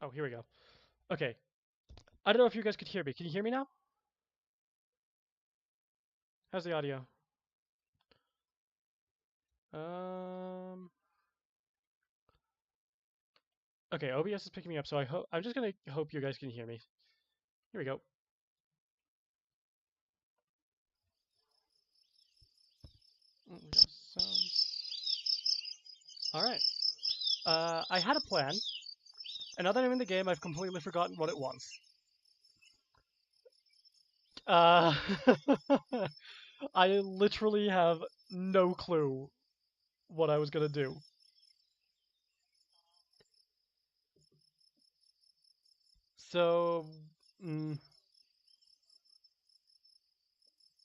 Oh, here we go. Okay. I don't know if you guys could hear me. Can you hear me now? How's the audio? Um. Okay, OBS is picking me up, so I'm just gonna hope you guys can hear me. Here we go. All right. I had a plan, and now that I'm in the game, I've completely forgotten what it was. Uh, I literally have no clue what I was gonna do. So, mm,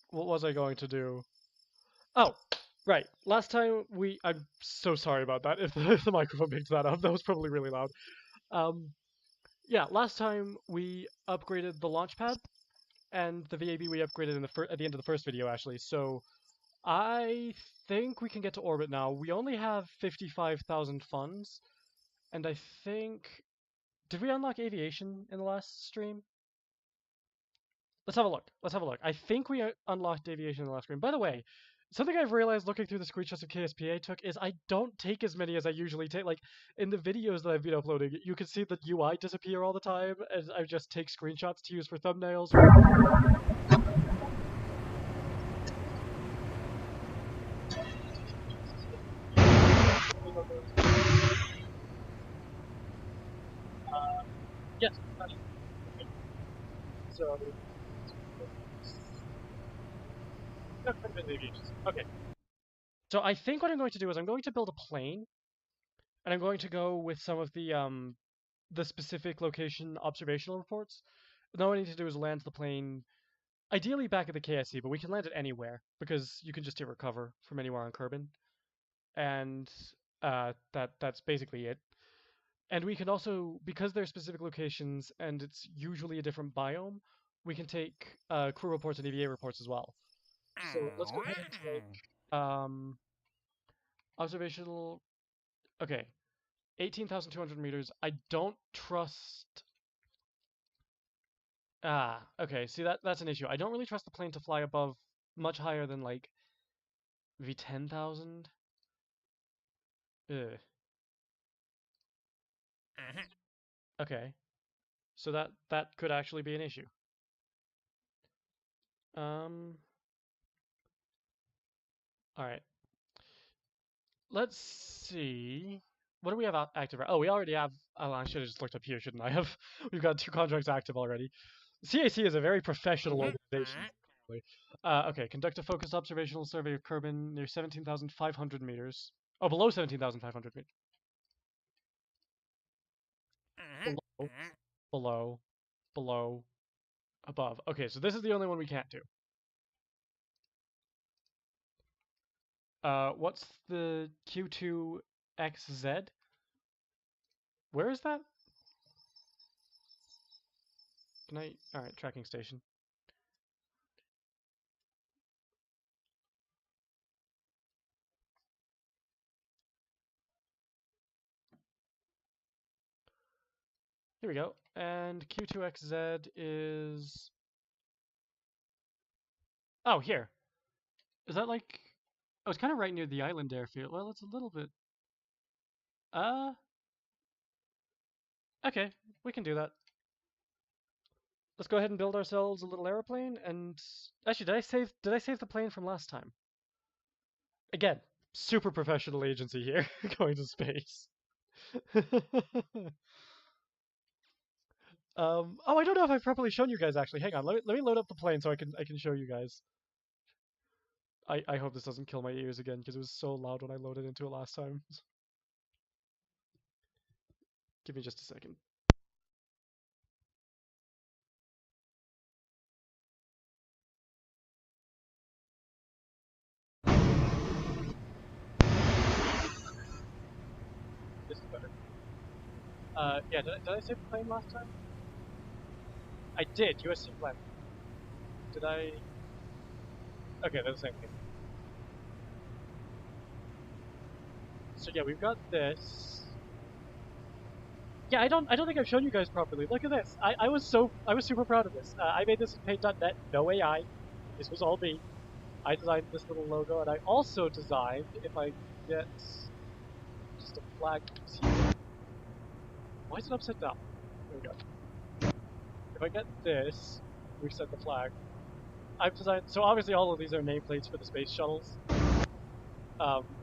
what was I going to do? Oh, right. Last time I'm so sorry about that. If the microphone picked that up, that was probably really loud. Um, yeah, last time we upgraded the launch pad, and the VAB we upgraded in at the end of the first video, actually. So I think we can get to orbit now. We only have 55,000 funds, and I think... Did we unlock aviation in the last stream? Let's have a look. Let's have a look. I think we unlocked aviation in the last stream. By the way, something I've realized looking through the screenshots of KSP I took is I don't take as many as I usually take. Like, in the videos that I've been uploading, you can see the UI disappear all the time, and I just take screenshots to use for thumbnails. Yes. So, okay. So I think what I'm going to do is I'm going to build a plane, and I'm going to go with some of the specific location observational reports. And all I need to do is land the plane, ideally back at the KSC, but we can land it anywhere because you can just hit recover from anywhere on Kerbin, and that's basically it. And we can also, because they're specific locations and it's usually a different biome, we can take crew reports and EVA reports as well. So let's go ahead and take observational. Okay, 18,200 meters. I don't trust. Okay. See, that's an issue. I don't really trust the plane to fly above much higher than like V10,000. Ugh. Okay. So that could actually be an issue. Um. All right. Let's see. What do we have active? Oh, we already have. Oh, I should have just looked up here, shouldn't I have? We've got 2 contracts active already. CAC is a very professional organization. Okay, conduct a focused observational survey of Kerbin near 17,500 meters. Oh, below 17,500 meters. Below, below, below, above. Okay, so this is the only one we can't do. What's the Q2XZ? Where is that? Can I? Alright, tracking station. Here we go. And Q2XZ is... Oh, here. Is that like... Oh, it's kind of right near the island airfield. Well, it's a little bit... Okay, we can do that. Let's go ahead and build ourselves a little airplane, and... Actually, did I save the plane from last time? Again, super professional agency here, going to space. Oh, I don't know if I've properly shown you guys, actually. Hang on, let me load up the plane so I can show you guys. I hope this doesn't kill my ears again, because it was so loud when I loaded into it last time. Give me just a second. This is better. Yeah, did I save the plane last time? I did, USC flight. Did I? Okay, they're the same thing. So yeah, we've got this. Yeah, I don't think I've shown you guys properly. Look at this. I was super proud of this. I made this in Paint.net, no AI. This was all me. I designed this little logo, and I also designed, if I get just a flag here. Why is it upside down? There we go. If I get this, reset the flag. I've designed, so obviously all of these are nameplates for the space shuttles.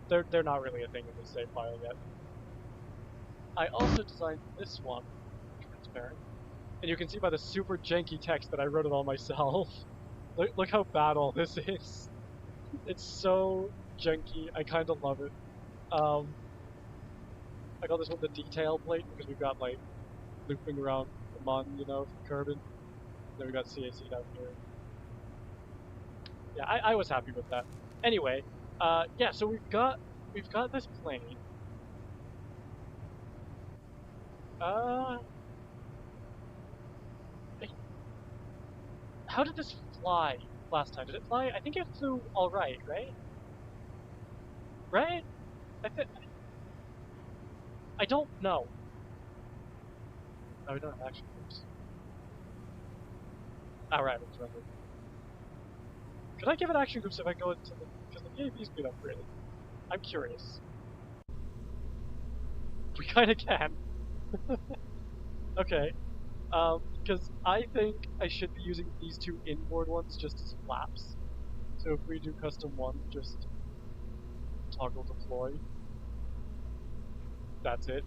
They're not really a thing in this save file yet. I also designed this one, transparent, and you can see by the super janky text that I wrote it all myself. Look how bad all this is. It's so janky. I kind of love it. I call this one the detail plate because we've got like looping around the mon, you know, from Kerbin. Then we got CAC down here. Yeah, I was happy with that. Anyway, yeah, so we've got this plane. Uh, how did this fly last time? Did it fly? I think it flew all right, right? Right? I don't know. Oh, we don't have action groups. Alright, let's run it. Could I give it action groups if I go into the... because the VAV's been upgraded. I'm curious. We kinda can. Okay. Because I think I should be using these two inboard ones just as flaps. So if we do custom one, just toggle deploy. That's it.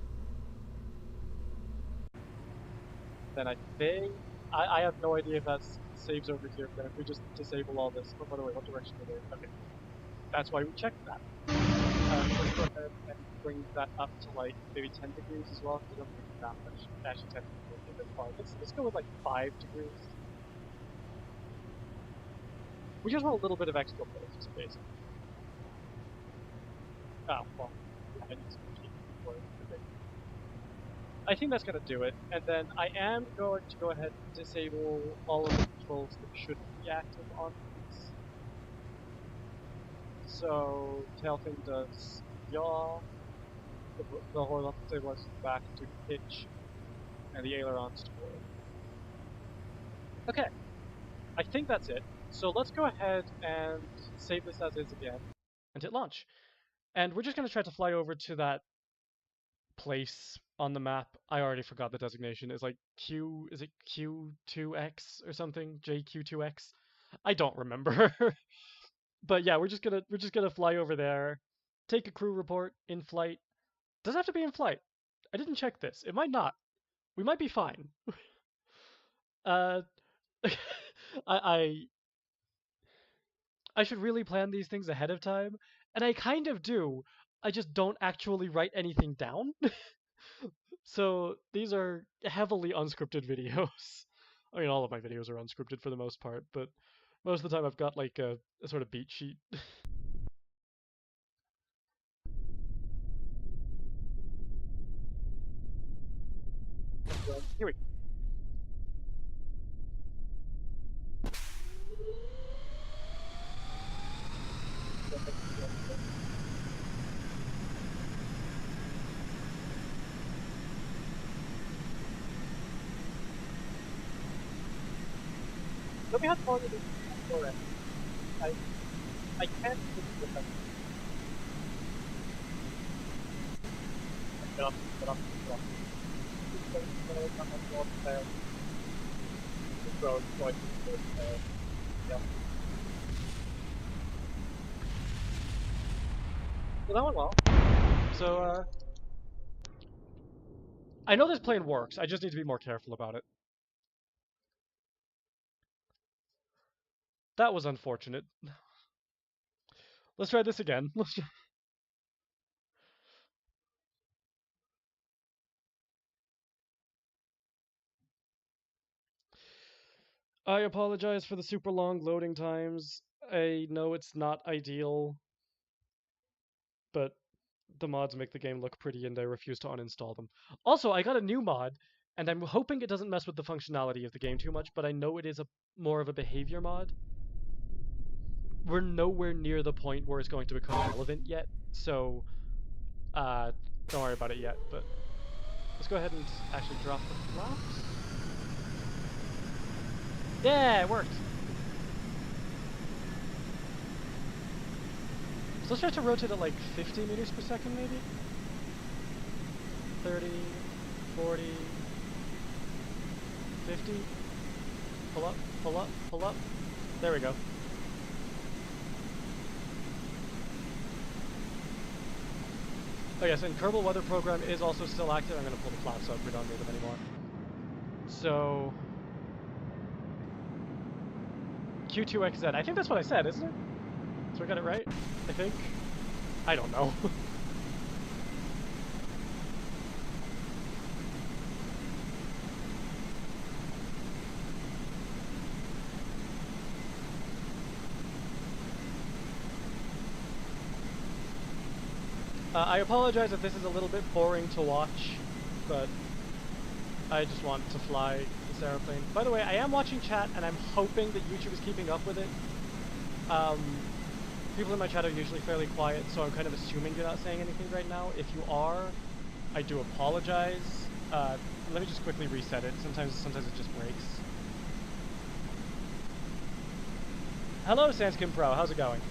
Then I think... I have no idea if that saves over here, but if we just disable all this... Oh, by the way, what direction are they in? Okay. That's why we checked that. Let's go ahead and bring that up to like maybe 10 degrees as well. We don't need that much. Actually, 10 degrees would be a bit far. Let's go with like 5 degrees. We just want a little bit of extra lift, basically. Oh, well, yeah, I need some heat for it. Okay. I think that's going to do it. And then I am going to go ahead and disable all of the controls that should be active on these. So, Tailfin does yaw, the horizontal stabilizes back to pitch, and the ailerons to forward. Okay, I think that's it. So let's go ahead and save this as is again, and hit launch. And we're just going to try to fly over to that place on the map. I already forgot the designation. It's like Q, is it Q2X or something? JQ2X? I don't remember. But yeah, we're just gonna fly over there, take a crew report in flight. Does it have to be in flight? I didn't check this. It might not. We might be fine. uh, I I should really plan these things ahead of time, and I kind of do. I just don't actually write anything down. So these are heavily unscripted videos. I mean, all of my videos are unscripted for the most part, but most of the time I've got like a sort of beat sheet. Here we go. Let me have fun with this already. I I can't do this with get up, get up. This road going to yeah. So that went well. So I know this plane works. I just need to be more careful about it. That was unfortunate. Let's try this again. I apologize for the super long loading times. I know it's not ideal, but the mods make the game look pretty and I refuse to uninstall them. Also, I got a new mod, and I'm hoping it doesn't mess with the functionality of the game too much, but I know it is a more of a behavior mod. We're nowhere near the point where it's going to become relevant yet, so don't worry about it yet, but Let's go ahead and actually drop the flaps. Yeah, it worked. So let's try to rotate at like 50 meters per second, maybe? 30, 40, 50. Pull up, pull up, pull up. There we go. Oh yes, and Kerbal Weather Program is also still active. I'm going to pull the flaps up. We don't need them anymore. So... Q2XZ. I think that's what I said, isn't it? So I got it right? I think? I don't know. I apologize if this is a little bit boring to watch, but I just want to fly this airplane. By the way, I am watching chat, and I'm hoping that YouTube is keeping up with it. People in my chat are usually fairly quiet, so I'm kind of assuming you're not saying anything right now. If you are, I do apologize. Let me just quickly reset it. Sometimes it just breaks. Hello, Sanskin Pro. How's it going?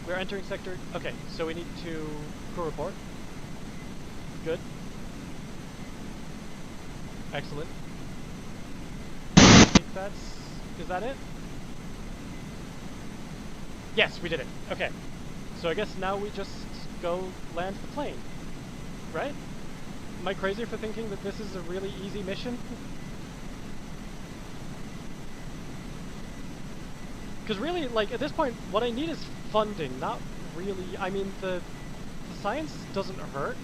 We're entering sector... Okay, so we need to crew report. Good. Excellent. I think that's... Is that it? Yes, we did it. Okay. So I guess now we just go land the plane. Right? Am I crazy for thinking that this is a really easy mission? Because really, like, at this point, what I need is funding, not really... I mean, the science doesn't hurt,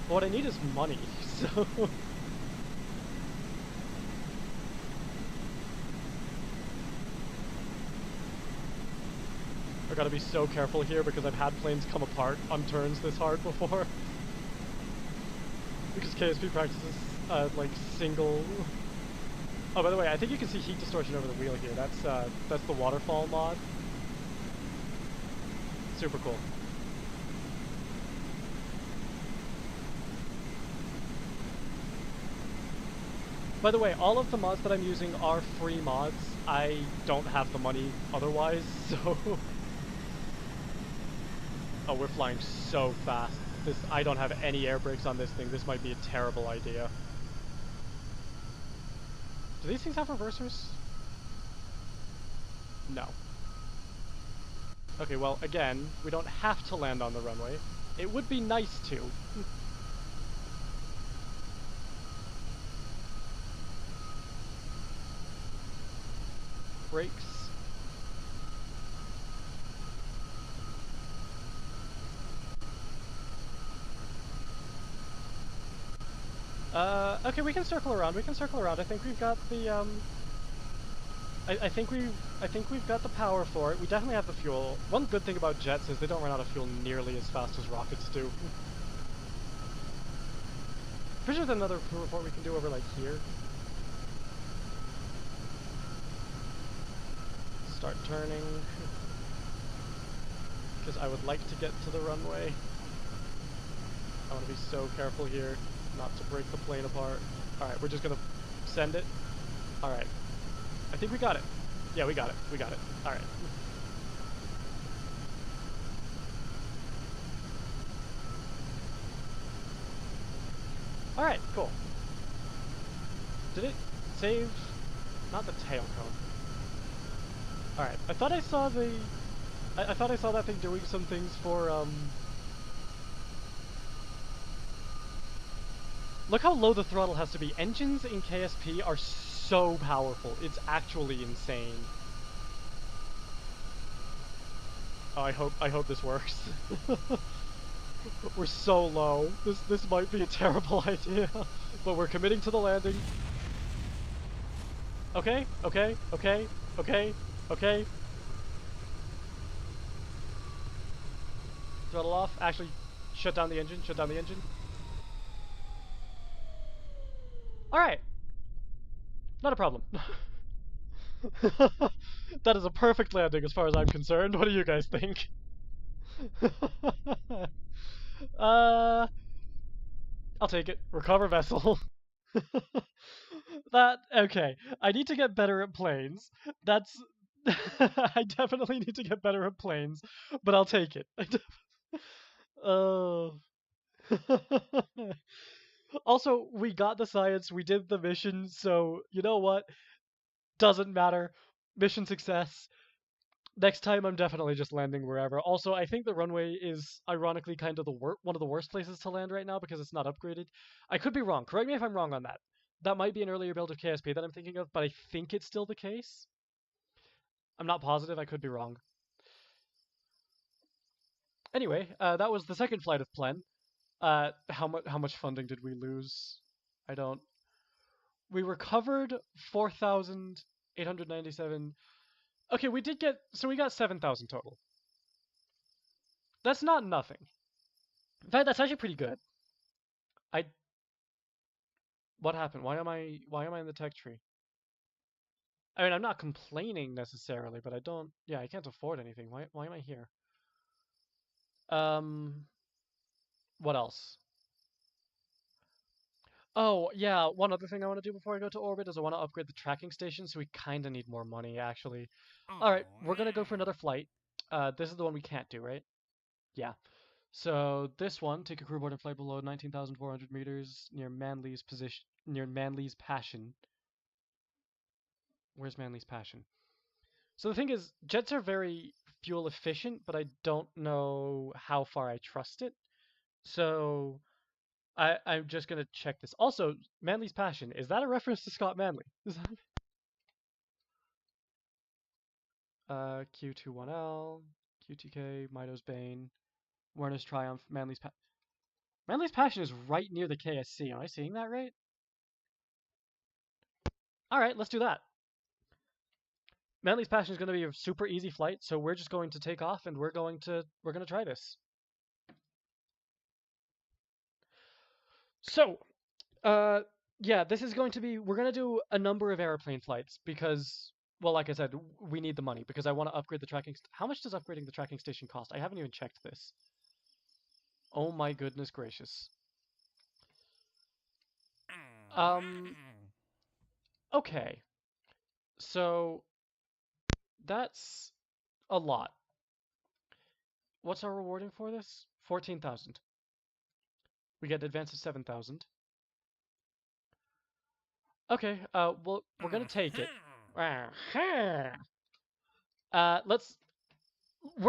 but what I need is money, so... I gotta be so careful here because I've had planes come apart on turns this hard before. Because KSP practices, like, single... Oh, by the way, I think you can see heat distortion over the wheel here. That's the waterfall mod. Super cool. By the way, all of the mods that I'm using are free mods. I don't have the money otherwise, so... Oh, we're flying so fast. I don't have any air brakes on this thing. This might be a terrible idea. Do these things have reversers? No. Okay, well, again, we don't have to land on the runway. It would be nice to. Brakes. Okay, we can circle around. We can circle around. I think we've got the, I think we've got the power for it. We definitely have the fuel. One good thing about jets is they don't run out of fuel nearly as fast as rockets do. Pretty sure there's another crew report we can do over, like, here. Start turning. Because I would like to get to the runway. I want to be so careful here not to break the plane apart. Alright, we're just gonna send it. Alright. I think we got it. Yeah, we got it. We got it. Alright. Alright, cool. Did it save? Not the tail cone. Alright, I thought I saw the... I thought I saw that thing doing some things for, Look how low the throttle has to be. Engines in KSP are so powerful. It's actually insane. Oh, I hope this works. We're so low. This might be a terrible idea, but we're committing to the landing. Okay, okay, okay, okay, okay. Throttle off. Actually, shut down the engine. Shut down the engine. Alright. Not a problem. That is a perfect landing as far as I'm concerned. What do you guys think? uh, I'll take it. Recover vessel. Okay. I need to get better at planes. That's I definitely need to get better at planes, but I'll take it. Oh. Also, we got the science, we did the mission, so you know what? Doesn't matter. Mission success. Next time, I'm definitely just landing wherever. Also, I think the runway is ironically kind of one of the worst places to land right now because it's not upgraded. I could be wrong. Correct me if I'm wrong on that. That might be an earlier build of KSP that I'm thinking of, but I think it's still the case. I'm not positive. I could be wrong. Anyway, that was the second flight of Plen. How much funding did we lose? I don't. We recovered 4,897. Okay, we got 7,000 total. That's not nothing. In fact, that's actually pretty good. What happened? Why am I in the tech tree? I mean, I'm not complaining necessarily, but I can't afford anything. Why am I here? What else? Oh, yeah, one other thing I want to do before I go to orbit is I want to upgrade the tracking station, so we kind of need more money, actually. Alright, we're going to go for another flight. This is the one we can't do, right? Yeah. So this one, take a crew aboard and flight below 19,400 meters near Manly's Passion. Where's Manly's Passion? So the thing is, jets are very fuel efficient, but I don't know how far I trust it. So I'm just gonna check this. Also, Manly's Passion, is that a reference to Scott Manley? Is that Q21L, QTK, Mido's Bane, Werner's Triumph, Manly's Passion is right near the KSC. Am I seeing that right? Alright, let's do that. Manly's Passion is going to be a super easy flight, so we're just going to take off and we're going to try this. So, yeah, this is going to be, we're going to do a number of airplane flights because, well, like I said, we need the money because I want to upgrade the tracking. How much does upgrading the tracking station cost? I haven't even checked this. Oh my goodness gracious. Okay. So, that's a lot. What's our rewarding for this? 14,000. We get an advance of 7,000. Okay, well, we're gonna take it. We're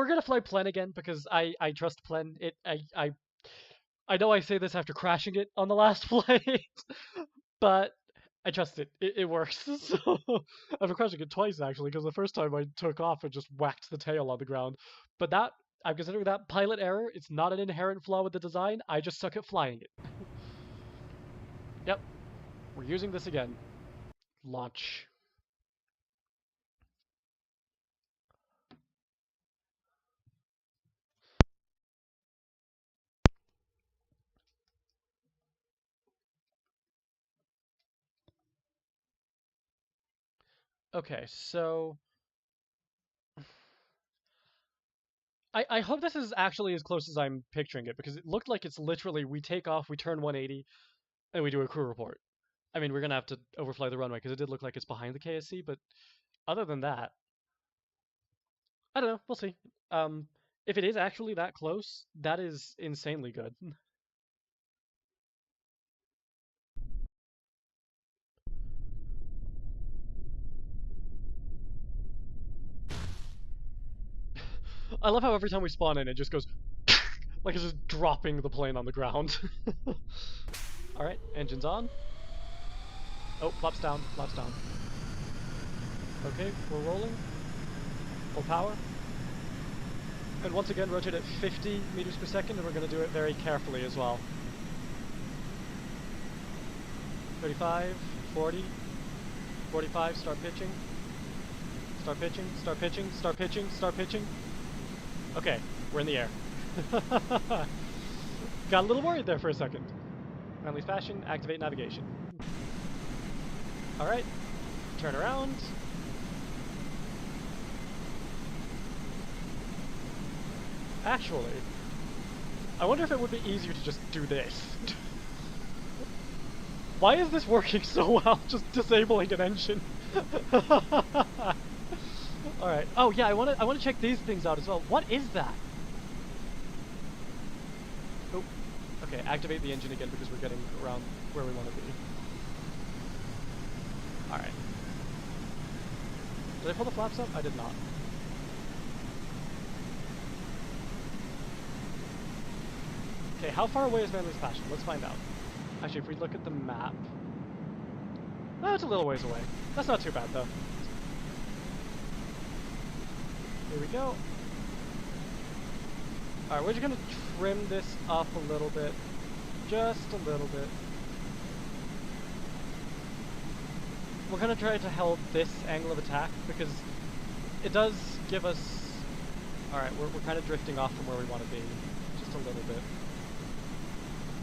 gonna fly Plen again because I trust Plen. I know I say this after crashing it on the last flight, but I trust it. It works. So after crashing it twice actually, because the first time I took off and just whacked the tail on the ground. But I'm considering that pilot error. It's not an inherent flaw with the design. I just suck at flying it. Yep. We're using this again. Launch. Okay, so I hope this is actually as close as I'm picturing it, because it looked like it's literally we take off, we turn 180, and we do a crew report. I mean, we're going to have to overfly the runway, because it did look like it's behind the KSC, but other than that, I don't know, we'll see. If it is actually that close, that is insanely good. I love how every time we spawn in, it just goes like it's just dropping the plane on the ground. Alright, engines on. Oh, flaps down, flaps down. Okay, we're rolling. Full power. And once again, rotate at 50 meters per second, and we're going to do it very carefully as well. 35, 40, 45, start pitching. Start pitching, start pitching, start pitching, start pitching. Okay, we're in the air. Got a little worried there for a second. Manly's Passion, activate navigation. Alright, turn around. Actually, I wonder if it would be easier to just do this. Why is this working so well, just disabling an engine? Alright. Oh yeah, I wanna check these things out as well. What is that? Oh. Okay, activate the engine again because we're getting around where we want to be. Alright. Did I pull the flaps up? I did not. Okay, how far away is Manly's Passion? Let's find out. Actually, if we look at the map... Oh, it's a little ways away. That's not too bad, though. Here we go. Alright, we're just gonna trim this up a little bit. Just a little bit. We're gonna try to hold this angle of attack, because it does give us... Alright, we're kind of drifting off from where we want to be. Just a little bit.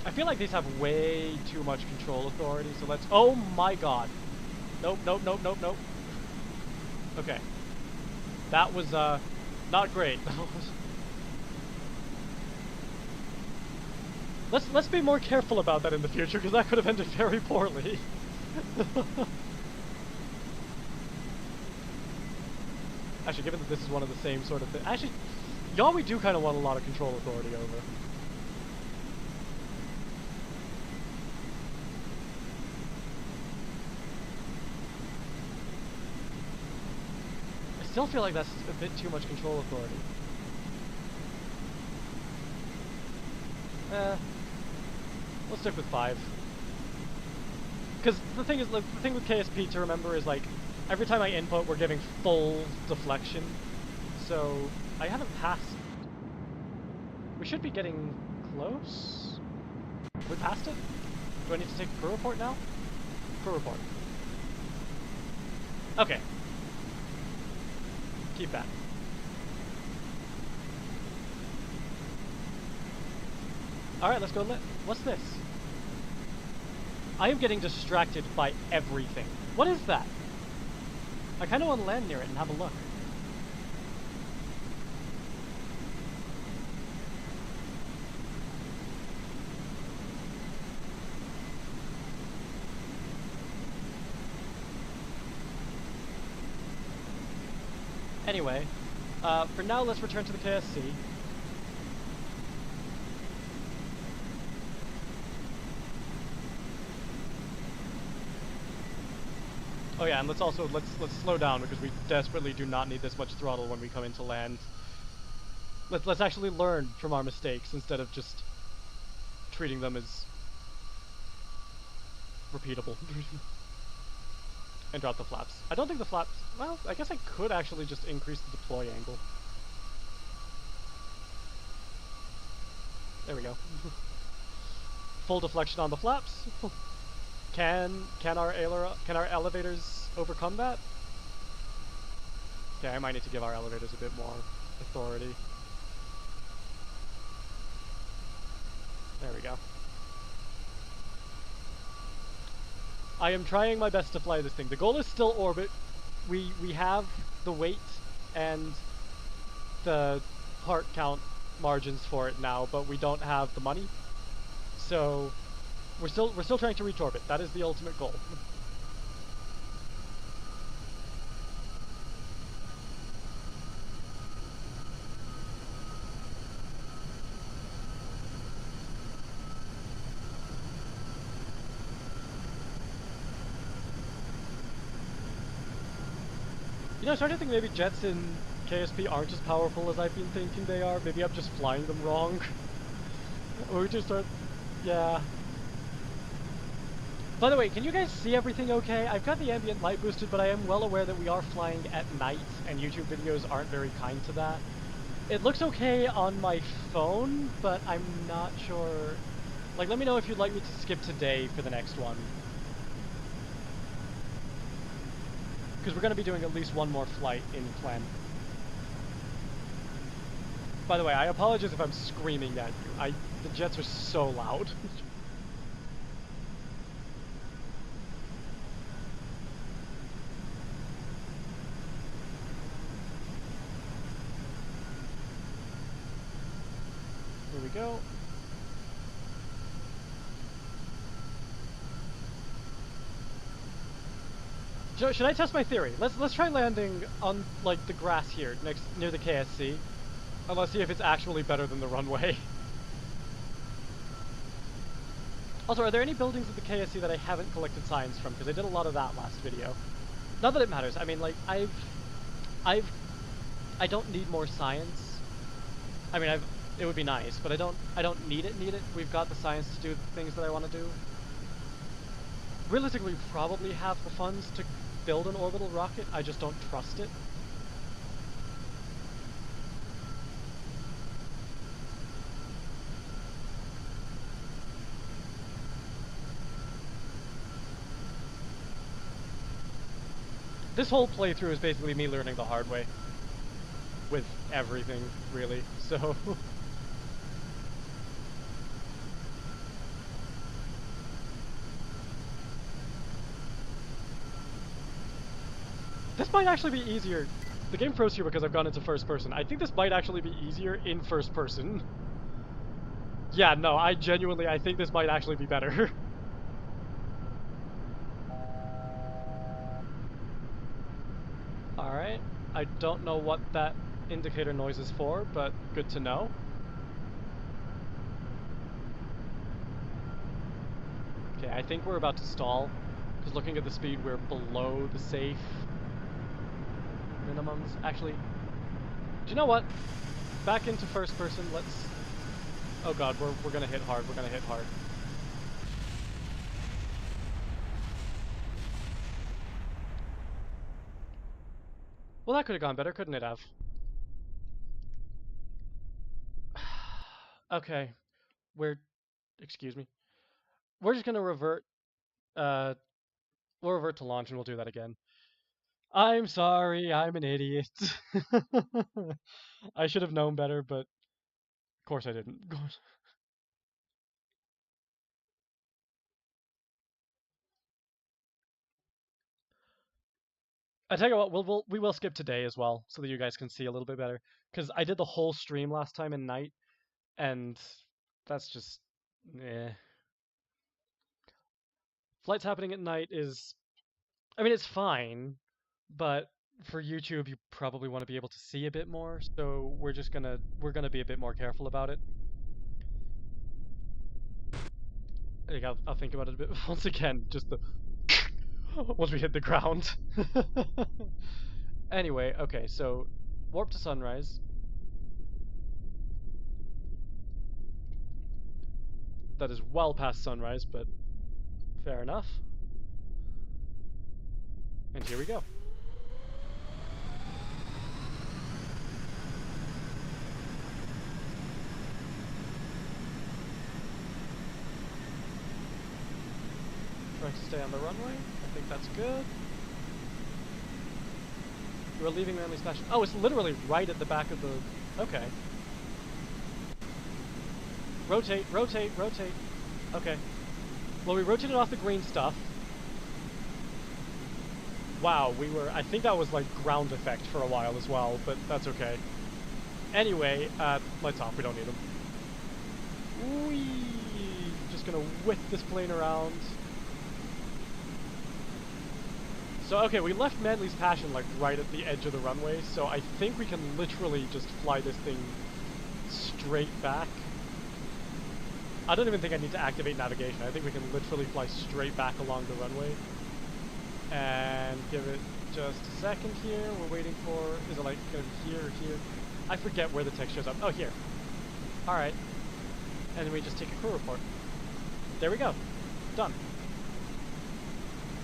I feel like these have way too much control authority, so let's... Oh my god! Nope, nope, nope, nope, nope. Okay. That was, not great. Let's be more careful about that in the future, because that could have ended very poorly. Actually, given that this is one of the same sort of things... Actually, y'all we do kind of want a lot of control authority over. I still feel like that's a bit too much control authority. Let's stick with 5. Because the thing is, like, the thing with KSP to remember is, like, every time I input, we're giving full deflection. So, I haven't passed. We should be getting close? We passed it? Do I need to take a crew report now? Crew report. Okay. Keep that. Alright, let's go lit. What's this? I am getting distracted by everything. What is that? I kind of want to land near it and have a look. Anyway, for now, let's return to the KSC. Oh yeah, and let's slow down because we desperately do not need this much throttle when we come into land. Let's actually learn from our mistakes instead of just treating them as repeatable. And drop the flaps. I don't think the flaps... Well, I guess I could actually just increase the deploy angle. There we go. Full deflection on the flaps. Can our elevators overcome that? Okay, I might need to give our elevators a bit more authority. There we go. I am trying my best to fly this thing. The goal is still orbit. We have the weight and the part count margins for it now, but we don't have the money. So we're still trying to reach orbit. That is the ultimate goal. You know, I started to think maybe jets in KSP aren't as powerful as I've been thinking they are. Maybe I'm just flying them wrong. Or we just start... Yeah. By the way, can you guys see everything okay? I've got the ambient light boosted, but I am well aware that we are flying at night, and YouTube videos aren't very kind to that. It looks okay on my phone, but I'm not sure... Like, let me know if you'd like me to skip today for the next one. Because we're going to be doing at least one more flight in plan. By the way, I apologize if I'm screaming at you. The jets are so loud. go. Should I test my theory? Let's try landing on like the grass here near the KSC. And let's see if it's actually better than the runway. Also, are there any buildings at the KSC that I haven't collected science from? Because I did a lot of that last video. Not that it matters. I mean, like, I don't need more science. I mean, it would be nice, but I don't need it. We've got the science to do the things that I want to do. Realistically, we probably have the funds to build an orbital rocket. I just don't trust it. This whole playthrough is basically me learning the hard way. With everything, really, so... This might actually be easier. The game froze here because I've gone into first person. I think this might actually be easier in first person. Yeah, no, I think this might actually be better. Alright, I don't know what that indicator noise is for, but good to know. Okay, I think we're about to stall, because looking at the speed, we're below the safe minimums. Actually, do you know what? Back into first person, let's... Oh god, we're gonna hit hard, we're gonna hit hard. Well, that could have gone better, couldn't it have? Okay, excuse me. We're just gonna revert, we'll revert to launch and we'll do that again. I'm sorry, I'm an idiot. I should have known better, but of course I didn't. I tell you what, we will skip today as well, so that you guys can see a little bit better. Because I did the whole stream last time in night, and that's just, eh. Flights happening at night is, I mean, it's fine, but for YouTube, you probably want to be able to see a bit more, so we're gonna be a bit more careful about it. I think I'll think about it a bit. Once again, just the once we hit the ground. Anyway, okay, so warp to sunrise. That is well past sunrise, but fair enough. And here we go. Trying to stay on the runway. I think that's good. We're leaving Manly's Passion. Oh, it's literally right at the back of the... Okay. Rotate, rotate, rotate. Okay. Well, we rotated off the green stuff. Wow, I think that was like ground effect for a while as well, but that's okay. Anyway, lights off, we don't need them. Whee! Just gonna whip this plane around. So, okay, we left Manly's Passion, like, right at the edge of the runway, so I think we can literally just fly this thing straight back. I don't even think I need to activate navigation. I think we can literally fly straight back along the runway. And give it just a second here. We're waiting for... Is it, like, gonna be here or here? I forget where the text shows up. Oh, here. Alright. And then we just take a crew report. There we go. Done.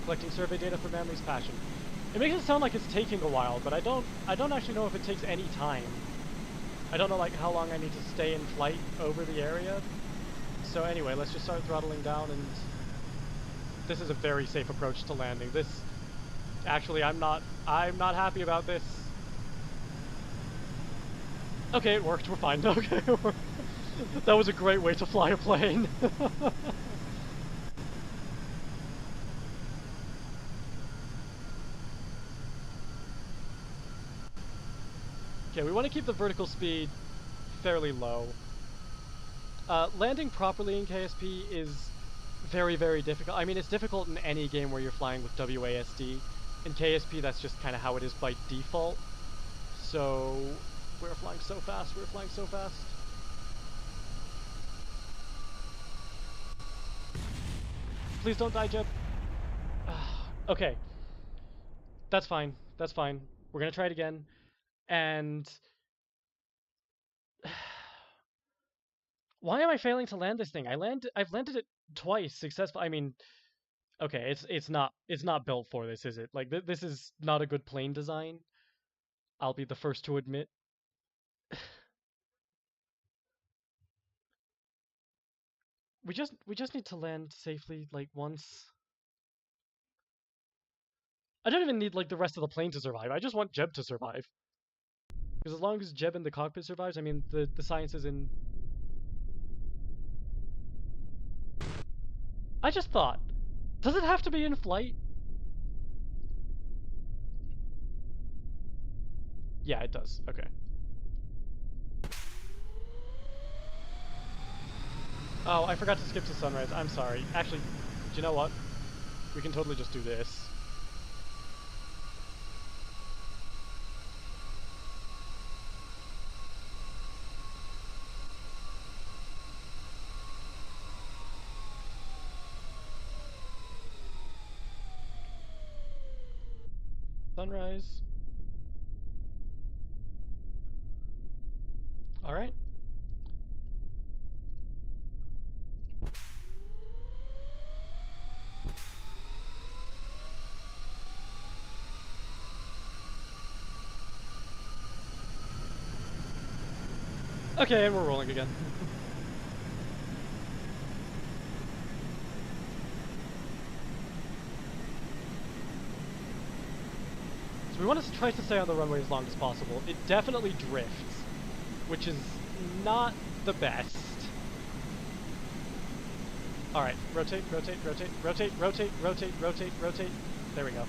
Collecting survey data for Manly's Passion. It makes it sound like it's taking a while, but I don't actually know if it takes any time. I don't know like how long I need to stay in flight over the area. So anyway, let's just start throttling down, and this is a very safe approach to landing. This actually I'm not happy about this. Okay, it worked, we're fine. Okay, that was a great way to fly a plane. Okay, we want to keep the vertical speed fairly low. Landing properly in KSP is very, very difficult. I mean, it's difficult in any game where you're flying with WASD. In KSP, that's just kind of how it is by default. So, we're flying so fast, we're flying so fast. Please don't die, Jeb. Okay. That's fine. That's fine. We're gonna try it again. And... why am I failing to land this thing? I've landed it twice successfully. I mean, okay, it's not built for this, is it? Like this is not a good plane design. I'll be the first to admit. We just need to land safely like once. I don't even need like the rest of the plane to survive. I just want Jeb to survive. Because as long as Jeb in the cockpit survives, I mean the science is in. I just thought, does it have to be in flight? Yeah, it does. Okay. Oh, I forgot to skip to sunrise. I'm sorry. Actually, do you know what? We can totally just do this. Sunrise. Alright. Okay, and we're rolling again. So we want to try to stay on the runway as long as possible. It definitely drifts, which is not the best. Alright, rotate, rotate, rotate, rotate, rotate, rotate, rotate, rotate. There we go.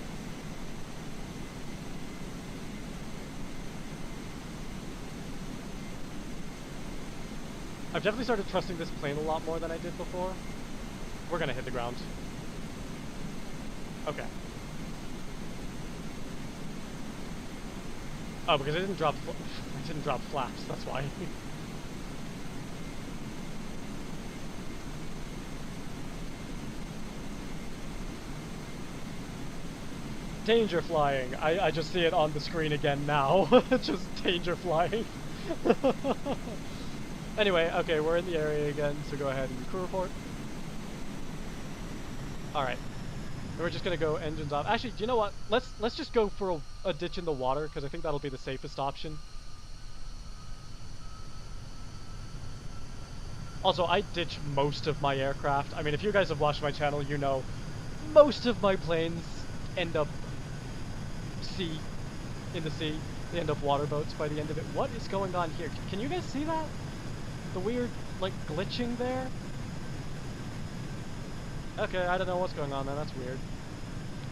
I've definitely started trusting this plane a lot more than I did before. We're gonna hit the ground. Okay. Oh, because it didn't drop flaps, that's why. Danger flying. I just see it on the screen again now. Just danger flying. Anyway, okay, we're in the area again, so go ahead and crew report. Alright. We're just gonna go engines off. Actually, do you know what? Let's just go for a ditch in the water, because I think that'll be the safest option. Also, I ditch most of my aircraft. I mean, if you guys have watched my channel, you know most of my planes end up in the sea. They end up water boats by the end of it. What is going on here? Can you guys see that? The weird, like, glitching there? Okay, I don't know what's going on there. That's weird.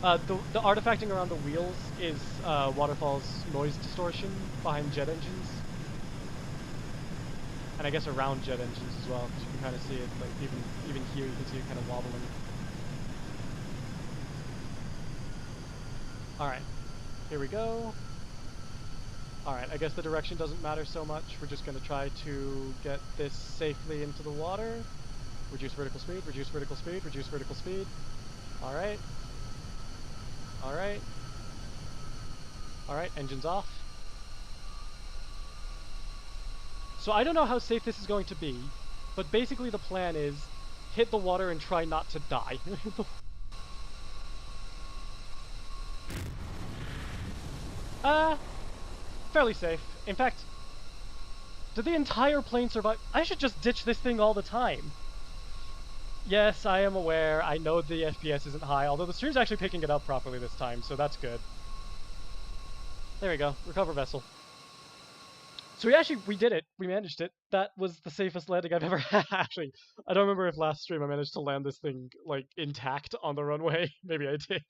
The artifacting around the wheels is Waterfall's noise distortion behind jet engines. And I guess around jet engines as well, because you can kind of see it, like, even here you can see it kind of wobbling. Alright, here we go. Alright, I guess the direction doesn't matter so much. We're just going to try to get this safely into the water. Reduce vertical speed, reduce vertical speed, reduce vertical speed. Alright. Alright. Alright, engines off. So I don't know how safe this is going to be, but basically the plan is hit the water and try not to die. Fairly safe. In fact, did the entire plane survive? I should just ditch this thing all the time. Yes, I am aware. I know the FPS isn't high, although the stream's actually picking it up properly this time, so that's good. There we go. Recover vessel. So we did it. We managed it. That was the safest landing I've ever had. Actually, I don't remember if last stream I managed to land this thing, like, intact on the runway. Maybe I did.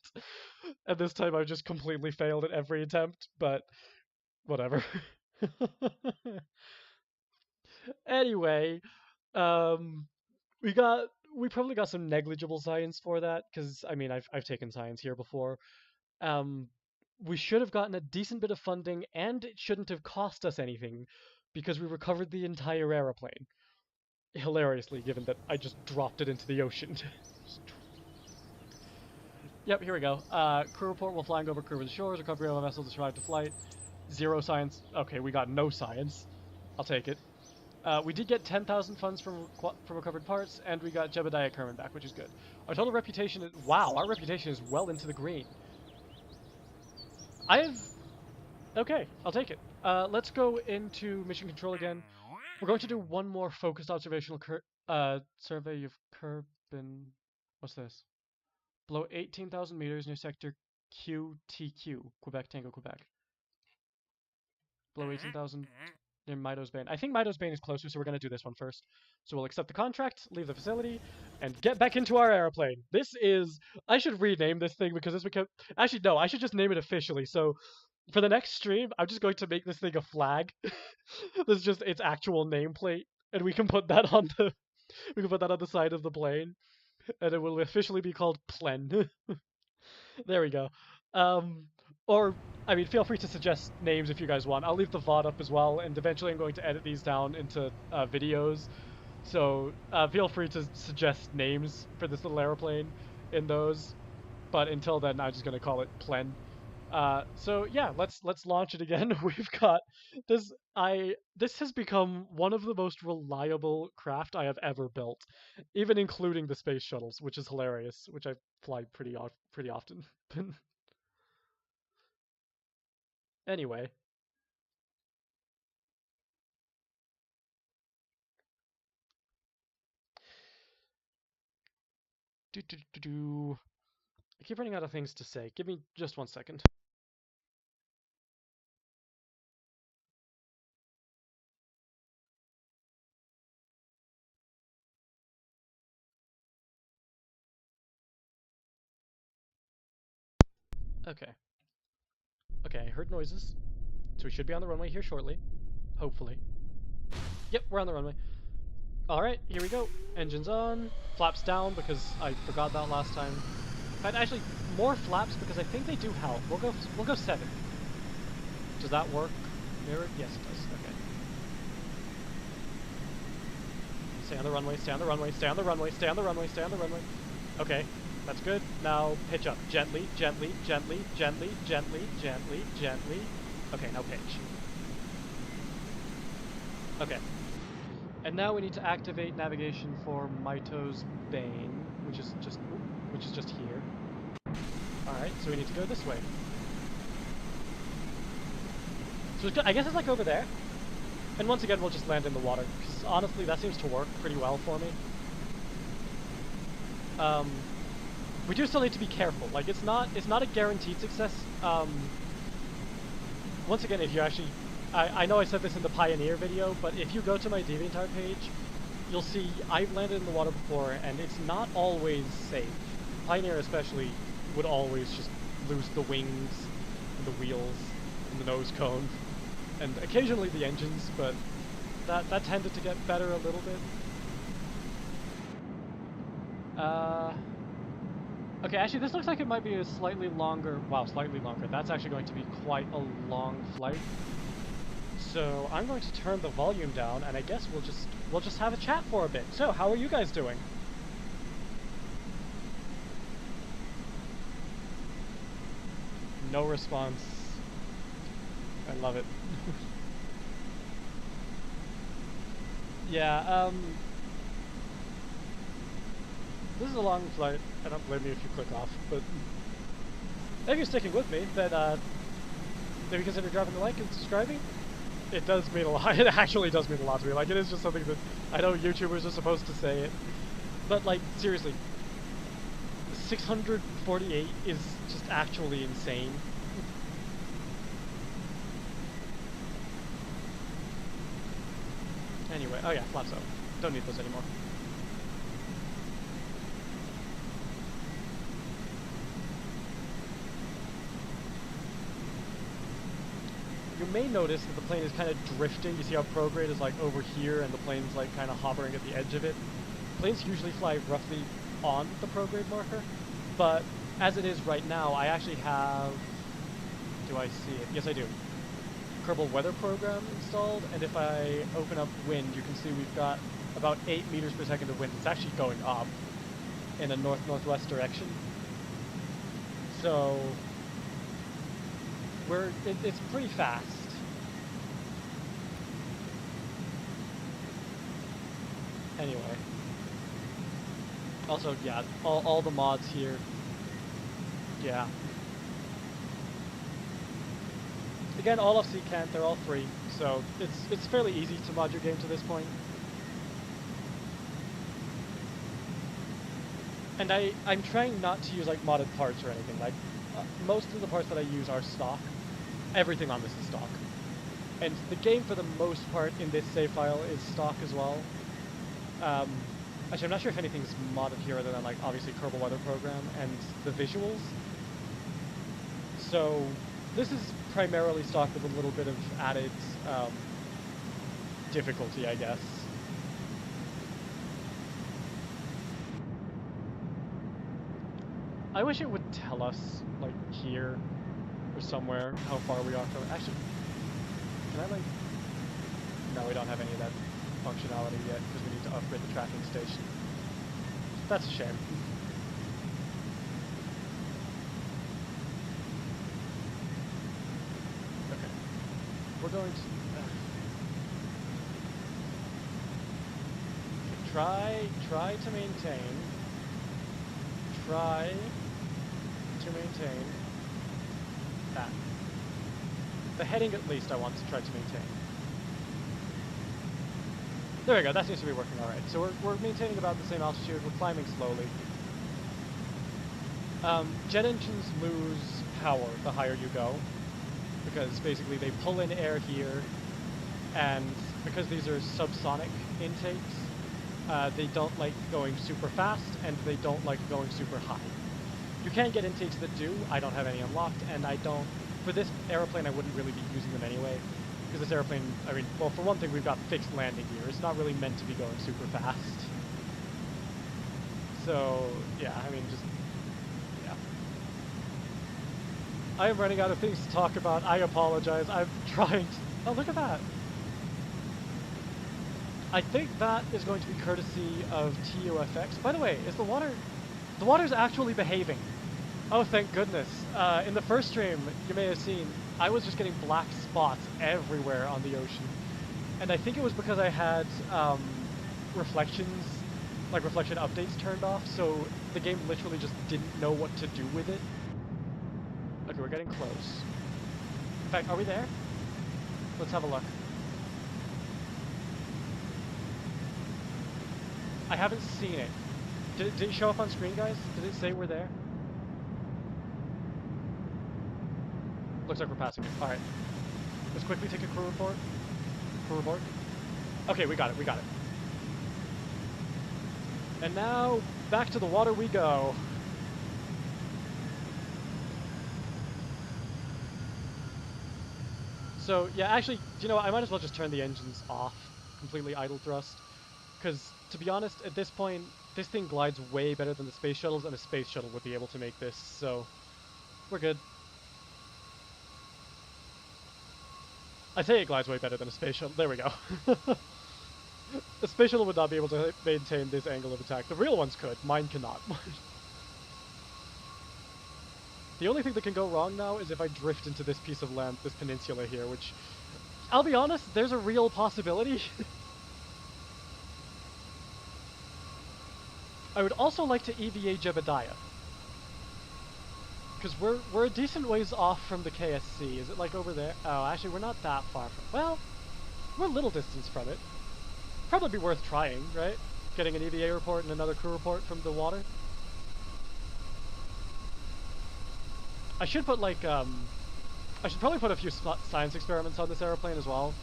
And this time I've just completely failed at every attempt, but whatever. Anyway, Um, we got we probably got some negligible science for that because I mean I've taken science here before. Um, we should have gotten a decent bit of funding, and it shouldn't have cost us anything because we recovered the entire aeroplane. Hilariously, given that I just dropped it into the ocean. Yep, here we go. Crew report while flying over Cuban shores. Recovery of a vessel to survive to flight. Zero science. Okay, we got no science. I'll take it. We did get 10,000 funds from recovered parts, and we got Jebediah Kerman back, which is good. Our total reputation is... Wow, our reputation is well into the green. I have... Okay, I'll take it. Let's go into mission control again. We're going to do one more focused observational survey of Kerbin... What's this? Below 18,000 meters near sector QTQ, Quebec Tango, Quebec. Below 18,000 near Mido's Bane. I think Mido's Bane is closer, so we're going to do this one first. So we'll accept the contract, leave the facility, and get back into our airplane. This is... I should rename this thing because this became... Actually, no, I should just name it officially. So for the next stream, I'm just going to make this thing a flag. This is just its actual nameplate, and we can put that on the... We can put that on the side of the plane, and it will officially be called Plen. There we go. Or, I mean, feel free to suggest names if you guys want. I'll leave the VOD up as well, and eventually I'm going to edit these down into videos. So feel free to suggest names for this little airplane in those. But until then, I'm just going to call it Plen. So yeah, let's launch it again. We've got this. This has become one of the most reliable craft I have ever built, even including the space shuttles, which is hilarious. Which I fly pretty often. Anyway, I keep running out of things to say. Give me just 1 second. Okay. Okay, I heard noises, so we should be on the runway here shortly. Hopefully. Yep, we're on the runway. Alright, here we go. Engines on. Flaps down because I forgot that last time. And actually, more flaps because I think they do help. We'll go 7. Does that work? Mirrored? Yes, it does. Okay. Stay on the runway, stay on the runway, stay on the runway, stay on the runway, stay on the runway. Okay, that's good. Now pitch up. Gently, gently, gently, gently, gently, gently, gently. Okay, now pitch. Okay. And now we need to activate navigation for Mito's Bane, which is just here. Alright, so we need to go this way. So I guess it's like over there. And once again, we'll just land in the water, because honestly, that seems to work pretty well for me. We do still need to be careful. Like, it's not a guaranteed success. Once again, if you actually... I know I said this in the Pioneer video, but if you go to my DeviantArt page, you'll see I've landed in the water before, and it's not always safe. Pioneer especially would always just lose the wings, and the wheels, and the nose cone, and occasionally the engines, but that tended to get better a little bit. Okay, actually this looks like it might be a slightly longer... Wow, slightly longer. That's actually going to be quite a long flight. So I'm going to turn the volume down, and I guess we'll just have a chat for a bit. So, how are you guys doing? No response. I love it. Yeah, this is a long flight. I don't blame you if you click off, but if you're sticking with me, then if you consider dropping a like and subscribing, it does mean a lot. It actually does mean a lot to me. Like, it is just something that I know YouTubers are supposed to say it, but like, seriously, 648 is just actually insane. Anyway, oh yeah, flaps out. Don't need those anymore. You may notice that the plane is kind of drifting. You see how prograde is like over here and the plane's like kind of hovering at the edge of it. Planes usually fly roughly on the prograde marker, but as it is right now, I actually have, do I see it? Yes, I do. Kerbal Weather Program installed, and if I open up wind, you can see we've got about 8 meters per second of wind. It's actually going up in a north-northwest direction. So it's pretty fast. Anyway. Also, yeah, all the mods here. Yeah. Again, all of Seacant, they're all free, so it's fairly easy to mod your game to this point. And I'm trying not to use like modded parts or anything. Like most of the parts that I use are stock. Everything on this is stock. And the game for the most part in this save file is stock as well. Actually, I'm not sure if anything's modded here other than like obviously Kerbal Weather Program and the visuals. So this is primarily stock with a little bit of added difficulty, I guess. I wish it would tell us, like, here or somewhere how far we are from it. Actually, can I, like... No, we don't have any of that functionality yet because we need to upgrade the tracking station. That's a shame. Okay. We're going to... Try to maintain. Try to maintain that. The heading at least I want to try to maintain. There we go, that seems to be working alright. So we're maintaining about the same altitude, we're climbing slowly. Jet engines lose power the higher you go, because basically they pull in air here, and because these are subsonic intakes, they don't like going super fast, and they don't like going super high. You can get intakes that do. I don't have any unlocked, and I don't... For this airplane, I wouldn't really be using them anyway. Because this airplane, I mean, well, for one thing, we've got fixed landing gear. It's not really meant to be going super fast. So, yeah, I mean, just... Yeah. I am running out of things to talk about. I apologize. I'm trying to... Oh, look at that! I think that is going to be courtesy of TUFX. By the way, is the water... The water's actually behaving. Oh, thank goodness. In the first stream, you may have seen, I was just getting black spots everywhere on the ocean. And I think it was because I had reflections, like reflection updates turned off, so the game literally just didn't know what to do with it. Okay, we're getting close. In fact, are we there? Let's have a look. I haven't seen it. Did it show up on screen, guys? Did it say we're there? Looks like we're passing it. Alright. Let's quickly take a crew report. Crew report. Okay, we got it, we got it. And now, back to the water we go. So, yeah, actually, you know what? I might as well just turn the engines off. Completely idle thrust. Because, to be honest, at this point, this thing glides way better than the space shuttles, and a space shuttle would be able to make this, so we're good. I say it glides way better than a space shuttle. There we go. A space shuttle would not be able to maintain this angle of attack. The real ones could. Mine cannot. The only thing that can go wrong now is if I drift into this piece of land, this peninsula here, which, I'll be honest, there's a real possibility. I would also like to EVA Jebediah. Because we're a decent ways off from the KSC. Is it like over there? Oh, actually we're not that far from... Well, we're a little distance from it. Probably be worth trying, right? Getting an EVA report and another crew report from the water. I should put like, I should probably put a few science experiments on this airplane as well.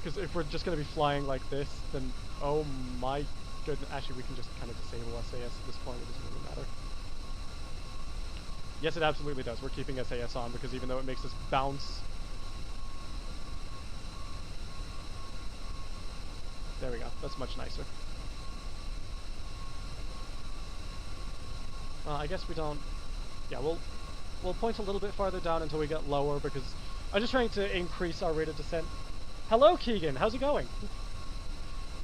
Because if we're just going to be flying like this, then oh my goodness. Actually, we can just kind of disable SAS at this point. It doesn't really matter. Yes, it absolutely does. We're keeping SAS on because even though it makes us bounce looks much nicer. I guess we don't... Yeah, we'll point a little bit farther down until we get lower, because I'm just trying to increase our rate of descent. Hello, Keegan. How's it going?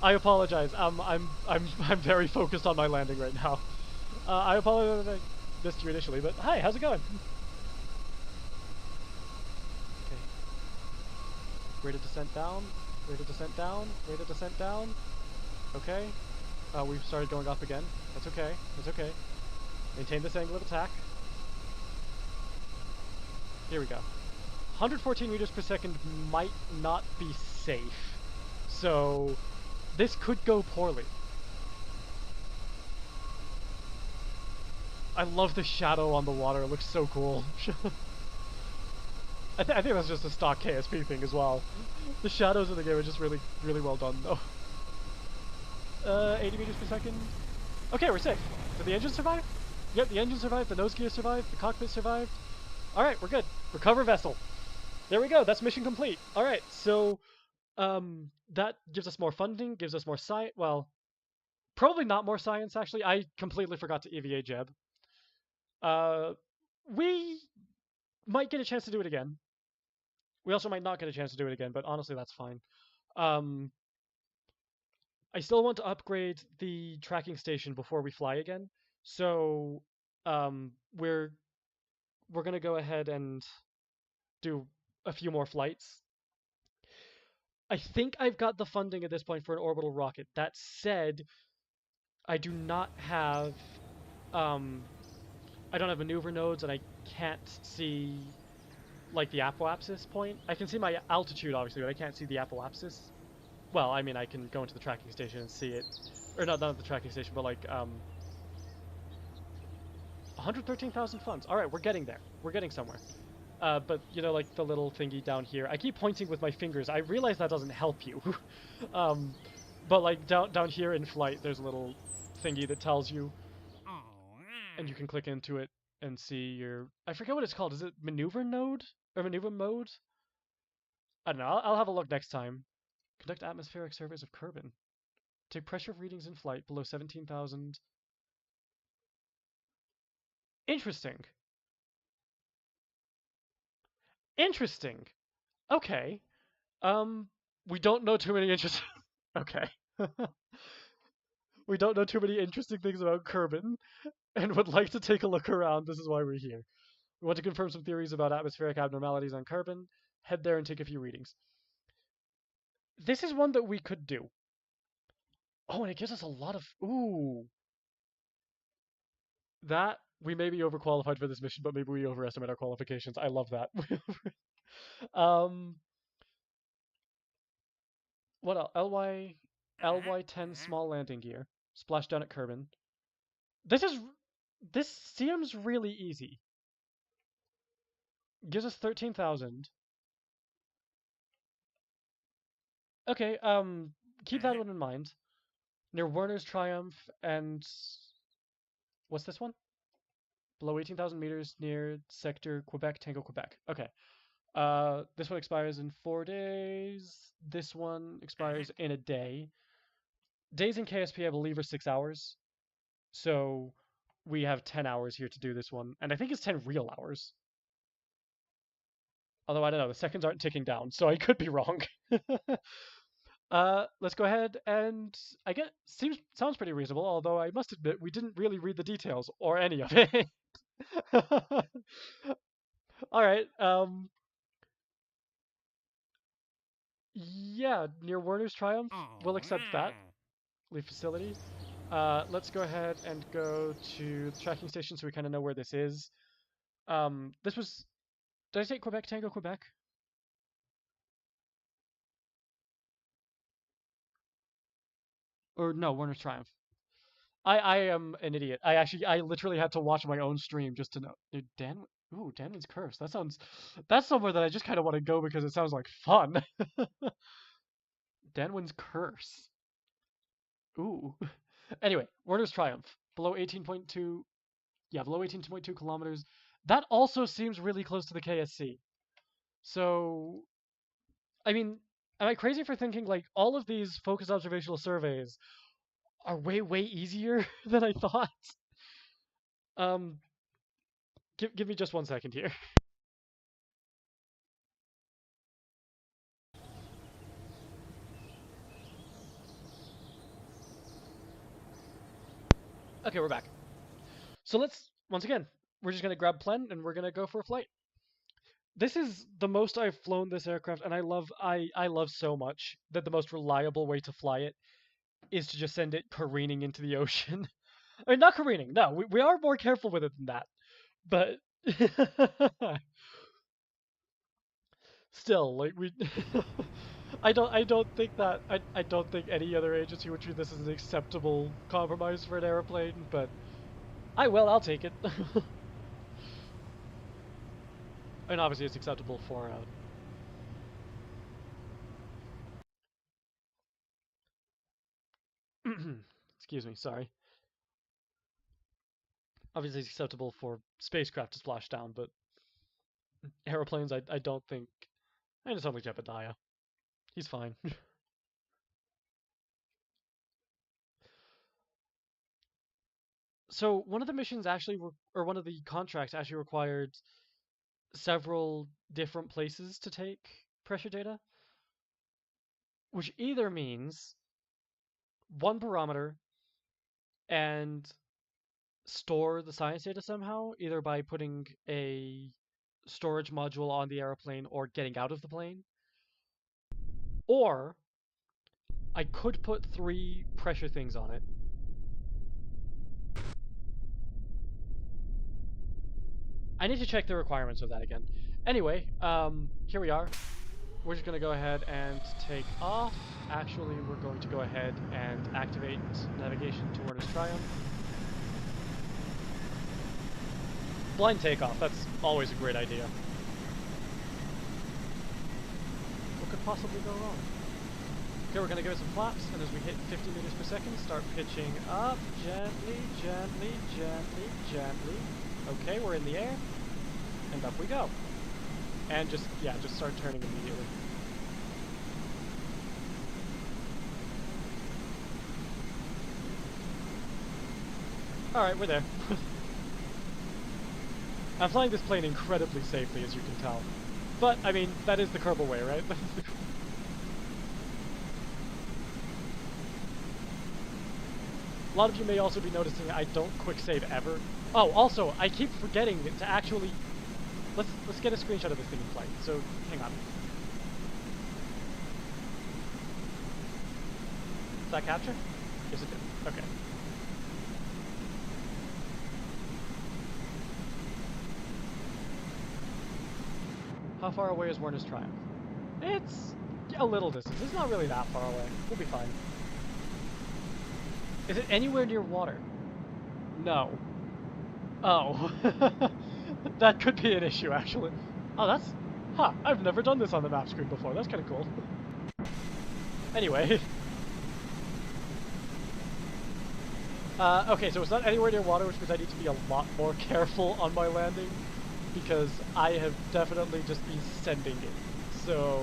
I apologize. I'm very focused on my landing right now. I apologize that I missed you initially, but hi, how's it going? Okay. Rate of descent down. Rate of descent down. Rate of descent down. Okay. We've started going up again. That's okay. That's okay. Maintain this angle of attack. Here we go. 114 meters per second might not be safe. So, this could go poorly. I love the shadow on the water. It looks so cool. I think that's just a stock KSP thing as well. The shadows in the game are just really, really well done, though. 80 meters per second. Okay, we're safe. Did the engine survive? Yep, the engine survived, the nose gear survived, the cockpit survived. Alright, we're good. Recover vessel. There we go, that's mission complete. Alright, so that gives us more funding, gives us more science. Well, probably not more science, actually. I completely forgot to EVA Jeb. We might get a chance to do it again. We also might not get a chance to do it again, but honestly, that's fine. I still want to upgrade the tracking station before we fly again. So, we're gonna go ahead and do a few more flights. I think I've got the funding at this point for an orbital rocket. That said, I do not have, I don't have maneuver nodes, and I can't see, like, the apoapsis point. I can see my altitude, obviously, but I can't see the apoapsis. Well, I mean, I can go into the tracking station and see it. Or not the tracking station, but, like, 113,000 funds. Alright, we're getting there. We're getting somewhere. But, you know, like the little thingy down here. I keep pointing with my fingers. I realize that doesn't help you. But, like, down here in flight, there's a little thingy that tells you. And you can click into it and see your... I forget what it's called. Is it maneuver node? Or maneuver mode? I don't know. I'll have a look next time. Conduct atmospheric surveys of Kerbin. Take pressure readings in flight below 17,000. Interesting. Interesting. Okay. We don't know too many interesting... Okay. We don't know too many interesting things about Kerbin, and would like to take a look around. This is why we're here. We want to confirm some theories about atmospheric abnormalities on Kerbin. Head there and take a few readings. This is one that we could do. Oh, and it gives us a lot of... Ooh. That, we may be overqualified for this mission, but maybe we overestimate our qualifications. I love that. What else? LY10 small landing gear. Splashdown at Kerbin. This seems really easy. Gives us 13,000. Okay, keep that one in mind. Near Werner's Triumph and... What's this one? Below 18,000 meters near Sector Quebec, Tango, Quebec. Okay. This one expires in 4 days. This one expires in a day. Days in KSP, I believe, are 6 hours. So we have 10 hours here to do this one. And I think it's 10 real hours. Although, I don't know, the seconds aren't ticking down, so I could be wrong. Let's go ahead and... sounds pretty reasonable, although I must admit, we didn't really read the details, or any of it. Alright, yeah, near Werner's Triumph. We'll accept that. Leave facility. Let's go ahead and go to the tracking station so we kind of know where this is. This was... Did I say Quebec, Tango, Quebec? Or no, Werner's Triumph. I am an idiot. I literally had to watch my own stream just to know. Dude, Danwin's Curse. That's somewhere that I just kind of want to go because it sounds like fun. Danwin's Curse. Ooh. Anyway, Werner's Triumph. Below 18.2... Yeah, below 18.2 kilometers. That also seems really close to the KSC. So... I mean, am I crazy for thinking like all of these focused observational surveys are way easier than I thought? Um, give me just 1 second here. Okay, we're back. So let's once again, we're just gonna grab Plen and we're gonna go for a flight. This is the most I've flown this aircraft, and I love so much that the most reliable way to fly it is to just send it careening into the ocean. I mean, not careening. No, we are more careful with it than that. But still, like we, I don't think that I don't think any other agency would treat this as an acceptable compromise for an airplane. But I'll take it. And obviously, it's acceptable for. Excuse me, sorry. Obviously, it's acceptable for spacecraft to splash down, but aeroplanes, I don't think. I just don't like Jebediah. He's fine. So one of the missions actually, or one of the contracts actually required several different places to take pressure data, which either means one barometer and store the science data somehow, either by putting a storage module on the airplane or getting out of the plane, or I could put 3 pressure things on it. I need to check the requirements of that again. Anyway, here we are. We're just going to go ahead and take off. Actually, we're going to go ahead and activate navigation to Warner's Triumph. Blind takeoff, that's always a great idea. What could possibly go wrong? Okay, we're going to give it some flaps, and as we hit 50 meters per second, start pitching up, gently, gently, gently, gently. Okay, we're in the air, and up we go. And just start turning immediately. Alright, we're there. I'm flying this plane incredibly safely, as you can tell. But, I mean, that is the Kerbal way, right? A lot of you may also be noticing I don't quick save ever. Oh, also, I keep forgetting to actually... Let's get a screenshot of this thing in flight. So, hang on. Did that capture? Yes, it did. Okay. How far away is Warner's Triumph? It's a little distance. It's not really that far away. We'll be fine. Is it anywhere near water? No. Oh. That could be an issue, actually. Oh, that's... Huh, I've never done this on the map screen before. That's kind of cool. Anyway. Okay, so it's not anywhere near water, which means I need to be a lot more careful on my landing, because I have definitely just been sending it. So...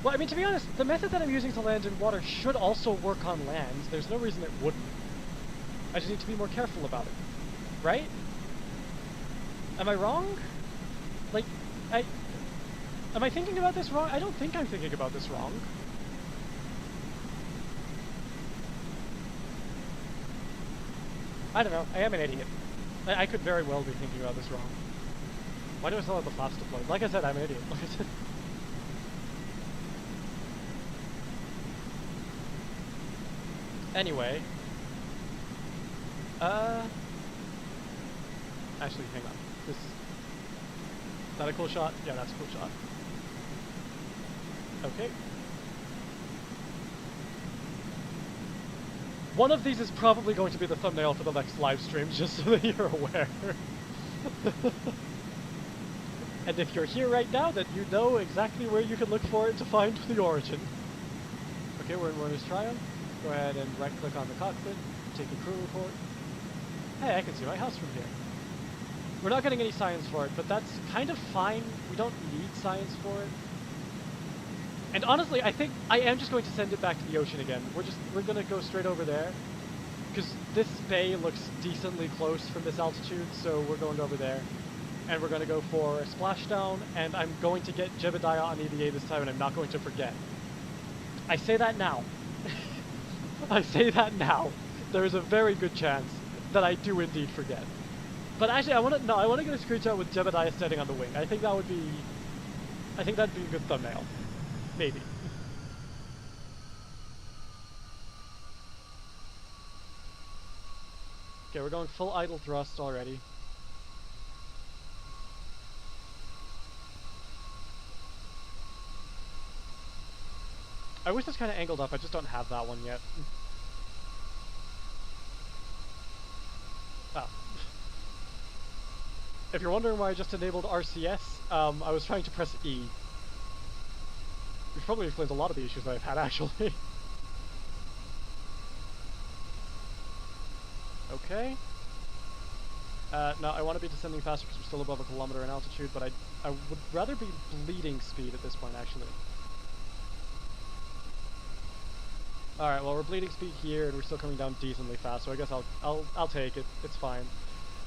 Well, I mean, to be honest, the method that I'm using to land in water should also work on land. There's no reason it wouldn't. I just need to be more careful about it. Right? Am I wrong? Like, am I thinking about this wrong? I don't think I'm thinking about this wrong. I don't know. I am an idiot. I could very well be thinking about this wrong. Why do I still have the flaps deployed? Like I said, I'm an idiot. Like I said. Anyway. Actually, hang on. Is that a cool shot? Yeah, that's a cool shot. Okay. One of these is probably going to be the thumbnail for the next live stream, just so that you're aware. And if you're here right now, then you know exactly where you can look for it to find the origin. Okay, we're in Warner's Triumph. Go ahead and right-click on the cockpit, take a crew report. Hey, I can see my house from here. We're not getting any science for it, but that's kind of fine. We don't need science for it. And honestly, I think I am just going to send it back to the ocean again. We're gonna go straight over there. Because this bay looks decently close from this altitude, so we're going over there. And we're gonna go for a splashdown, and I'm going to get Jebediah on EVA this time, and I'm not going to forget. I say that now. I say that now. There is a very good chance that I do indeed forget. But actually, I want to get a screenshot with Jebediah standing on the wing. I think that'd be a good thumbnail. Maybe. Okay, we're going full idle thrust already. I wish this kind of angled up, I just don't have that one yet. Oh. If you're wondering why I just enabled RCS, I was trying to press E. Which probably explains a lot of the issues that I've had, actually. Okay. No, I want to be descending faster because we're still above 1 kilometer in altitude, but I would rather be bleeding speed at this point, actually. Alright, well, we're bleeding speed here, and we're still coming down decently fast, so I guess I'll take it. It's fine.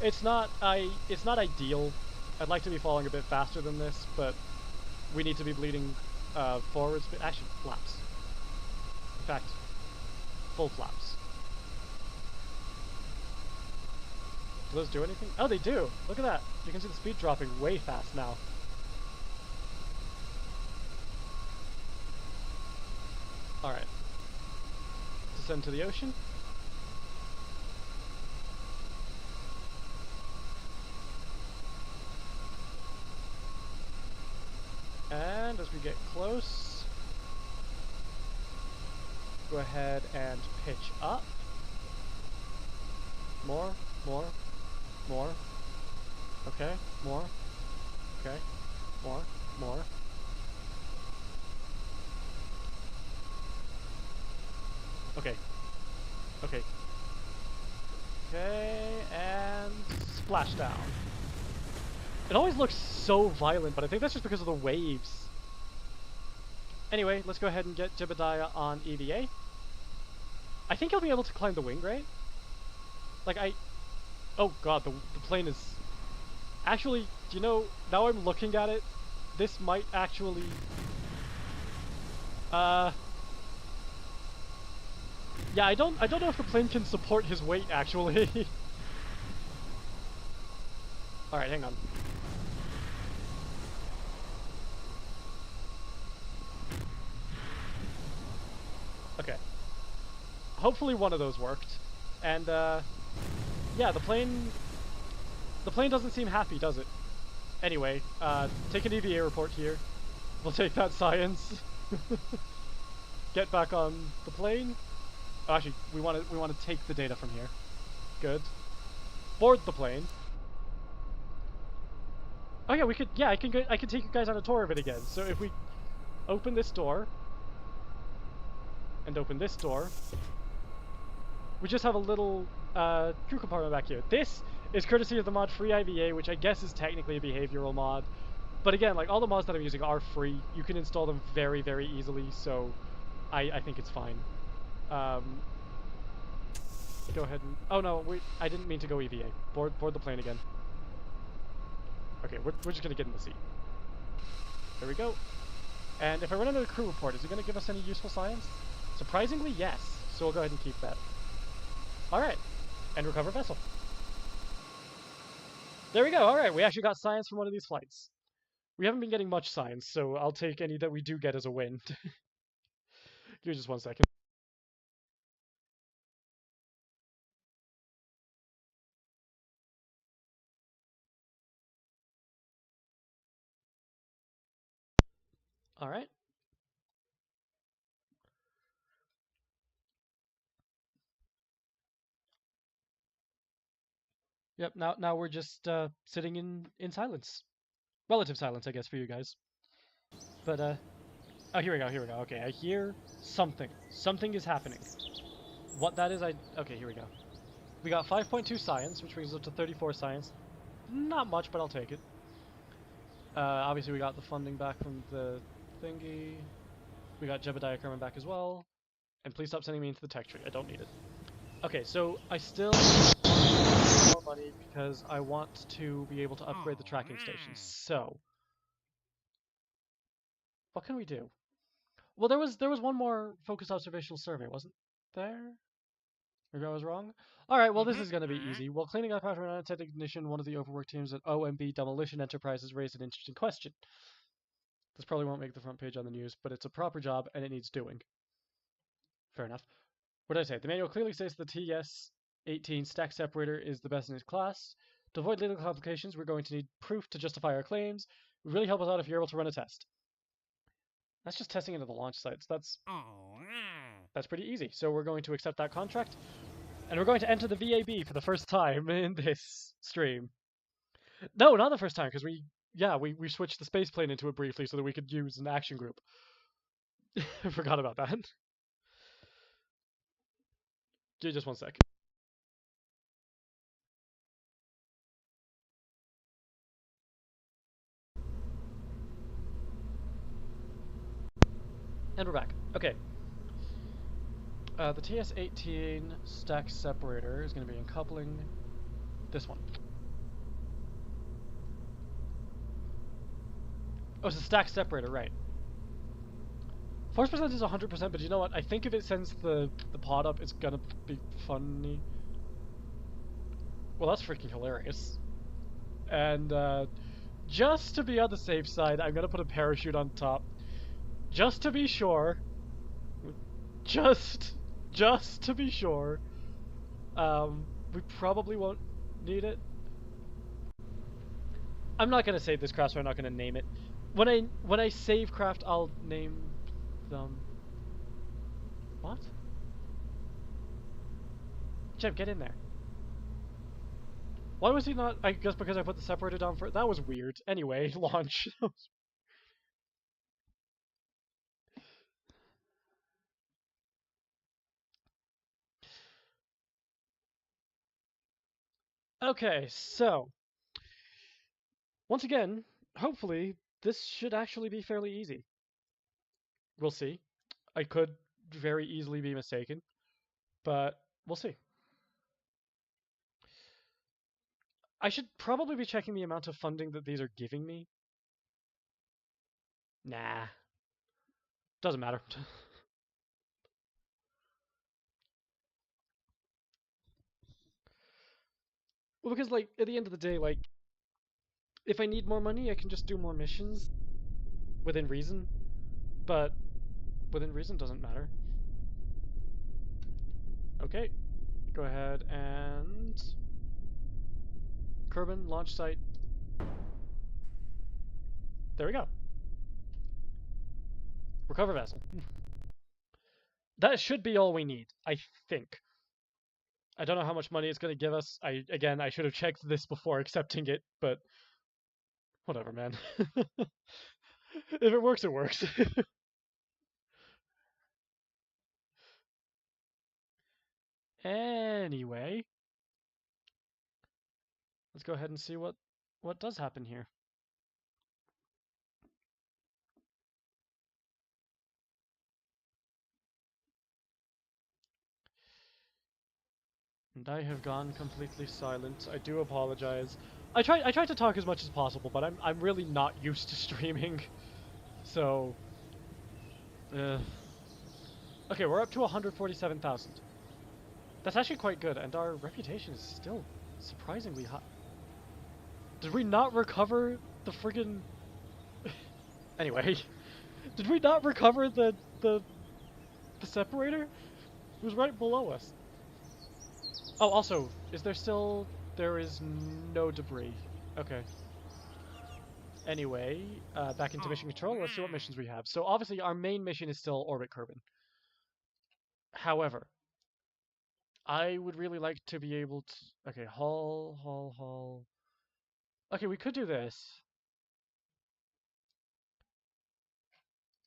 It's not ideal. I'd like to be falling a bit faster than this, but we need to be bleeding forwards, but actually, flaps. In fact, full flaps. Do those do anything? Oh, they do! Look at that! You can see the speed dropping way fast now. Alright. Descend to the ocean. And as we get close, go ahead and pitch up. More. Okay, more. Okay, more. Okay. Okay, and splashdown. It always looks so violent, but I think that's just because of the waves. Anyway, let's go ahead and get Jebediah on EVA. I think he'll be able to climb the wing, right? Oh god, the plane is... Actually, do you know, now I'm looking at it, this might actually... Yeah, I don't know if the plane can support his weight, actually. Alright, hang on. Okay. Hopefully one of those worked. And, yeah, the plane doesn't seem happy, does it? Anyway, take an EVA report here. We'll take that science. Get back on the plane. Oh, actually, we want to take the data from here. Good. Board the plane. Oh yeah, I can take you guys on a tour of it again. So if we open this door and open this door, we just have a little crew compartment back here. This is courtesy of the mod Free IVA, which I guess is technically a behavioral mod. But again, like, all the mods that I'm using are free. You can install them very, very easily, so I think it's fine. Go ahead and... Oh no, I didn't mean to go EVA. Board the plane again. Okay, we're just gonna get in the seat. There we go. And if I run into the crew report, is it gonna give us any useful science? Surprisingly, yes. So we'll go ahead and keep that. Alright. And recover vessel. There we go, alright, we actually got science from one of these flights. We haven't been getting much science, so I'll take any that we do get as a win. Give me just 1 second. Alright. Yep, now we're just sitting in silence. Relative silence, I guess, for you guys. But oh, here we go. Okay, I hear something. Something is happening. What that is, okay, here we go. We got 5.2 science, which brings us up to 34 science. Not much, but I'll take it. Obviously, we got the funding back from the thingy. We got Jebediah Kerman back as well. And please stop sending me into the tech tree. I don't need it. Okay, so I still want more money because I want to be able to upgrade the tracking stations. So, what can we do? Well, there was one more focused observational survey, wasn't there? Maybe I was wrong. All right, well, this is going to be easy. While cleaning up after an unintended ignition, one of the overworked teams at OMB Demolition Enterprises raised an interesting question. This probably won't make the front page on the news, but it's a proper job and it needs doing. Fair enough. What did I say? The manual clearly states the TS-18 stack separator is the best in its class. To avoid legal complications, we're going to need proof to justify our claims. It would really help us out if you're able to run a test. That's just testing into the launch sites. That's pretty easy. So we're going to accept that contract, and we're going to enter the VAB for the first time in this stream. No, not the first time, because we switched the space plane into it briefly so that we could use an action group. I forgot about that. Give me just one sec. And we're back. Okay. The TS-18 stack separator is going to be uncoupling this one. Oh, it's a stack separator, right. Force percent is 100%, but you know what? I think if it sends the pod up, it's gonna be funny. Well, that's freaking hilarious. And just to be on the safe side, I'm gonna put a parachute on top. Just to be sure. Just to be sure. We probably won't need it. I'm not gonna save this craft, so I'm not gonna name it. When I save craft, I'll name them. What? Jeb, get in there. Why was he not? I guess because I put the separator down for. That was weird. Anyway, launch. Okay, so once again, hopefully this should actually be fairly easy. We'll see. I could very easily be mistaken, but we'll see. I should probably be checking the amount of funding that these are giving me. Nah. Doesn't matter. Well, because, like, at the end of the day, like, if I need more money, I can just do more missions within reason. But within reason doesn't matter. Okay. Go ahead and... Kerbin, launch site. There we go. Recover vessel. That should be all we need, I think. I don't know how much money it's going to give us. Again, I should have checked this before accepting it, but whatever, man. If it works, it works. Anyway, let's go ahead and see what does happen here. And I have gone completely silent. I do apologize. I try to talk as much as possible, but I'm really not used to streaming. So okay, we're up to 147,000. That's actually quite good, and our reputation is still surprisingly high. Did we not recover the friggin... Anyway, did we not recover the separator? It was right below us. Oh, also, is there still... There is no debris. Okay. Anyway, back into mission control. Let's see what missions we have. So obviously our main mission is still Orbit Kerbin. However, I would really like to be able to... Okay, haul. Okay, we could do this.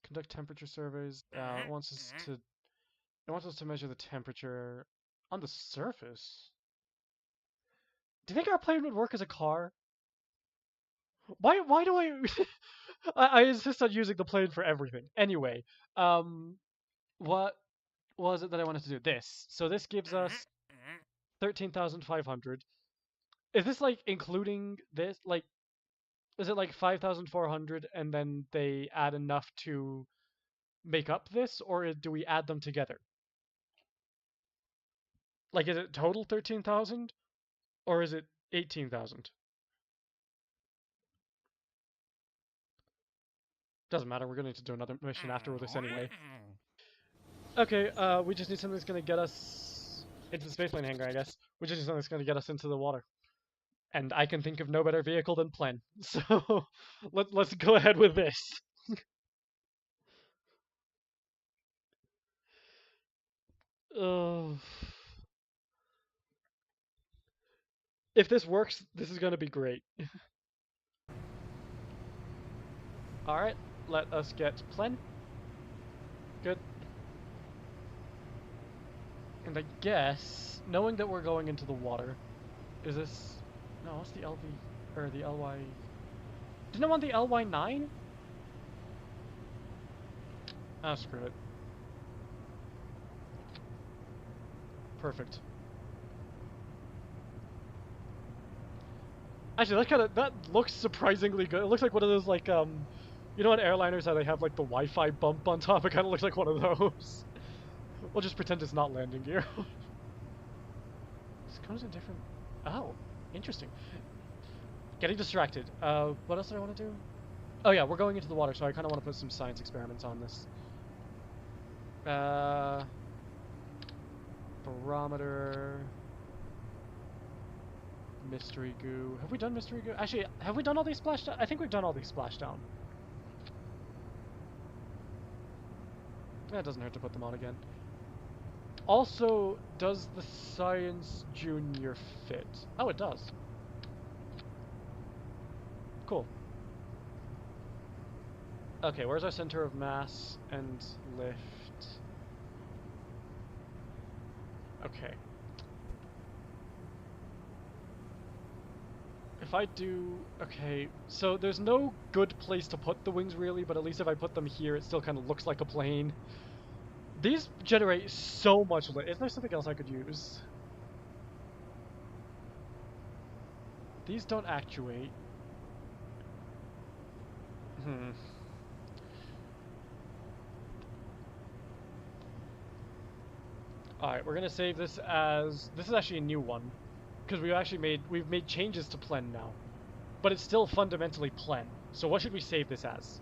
Conduct temperature surveys. It wants us to measure the temperature on the surface. Do you think our plane would work as a car? Why do I I insist on using the plane for everything. Anyway, what was it that I wanted to do? This. So this gives us 13,500. Is this like including this? Like, is it like 5,400 and then they add enough to make up this, or do we add them together? Like, is it total 13,000, or is it 18,000? Doesn't matter. We're going to do another mission after this anyway. Okay, we just need something that's going to get us into the spaceplane hangar, I guess. We just need something that's going to get us into the water. And I can think of no better vehicle than Plen. So let's go ahead with this. If this works, this is going to be great. Alright, let us get Plen. Good. And I guess, knowing that we're going into the water, is this... No, what's the LV... or the LY... Didn't I want the LY9? Ah, screw it. Perfect. Actually, that looks surprisingly good. It looks like one of those, like, you know what airliners, how they have, like, the Wi-Fi bump on top? It kind of looks like one of those. We'll just pretend it's not landing gear. This comes in different... Oh, interesting. Getting distracted. What else did I want to do? Oh yeah, we're going into the water, so I kind of want to put some science experiments on this. Barometer... Mystery goo. Have we done mystery goo? Actually, have we done all these splashdown? I think we've done all these splashdown. Yeah, it doesn't hurt to put them on again. Also, does the Science Junior fit? Oh, it does. Cool. Okay, where's our center of mass and lift? Okay. If I do... Okay, so there's no good place to put the wings really, but at least if I put them here, it still kind of looks like a plane. These generate so much lift. Is there something else I could use? These don't actuate. Alright, we're gonna save this as... This is actually a new one. Because we've made changes to Plen now. But it's still fundamentally Plen. So what should we save this as?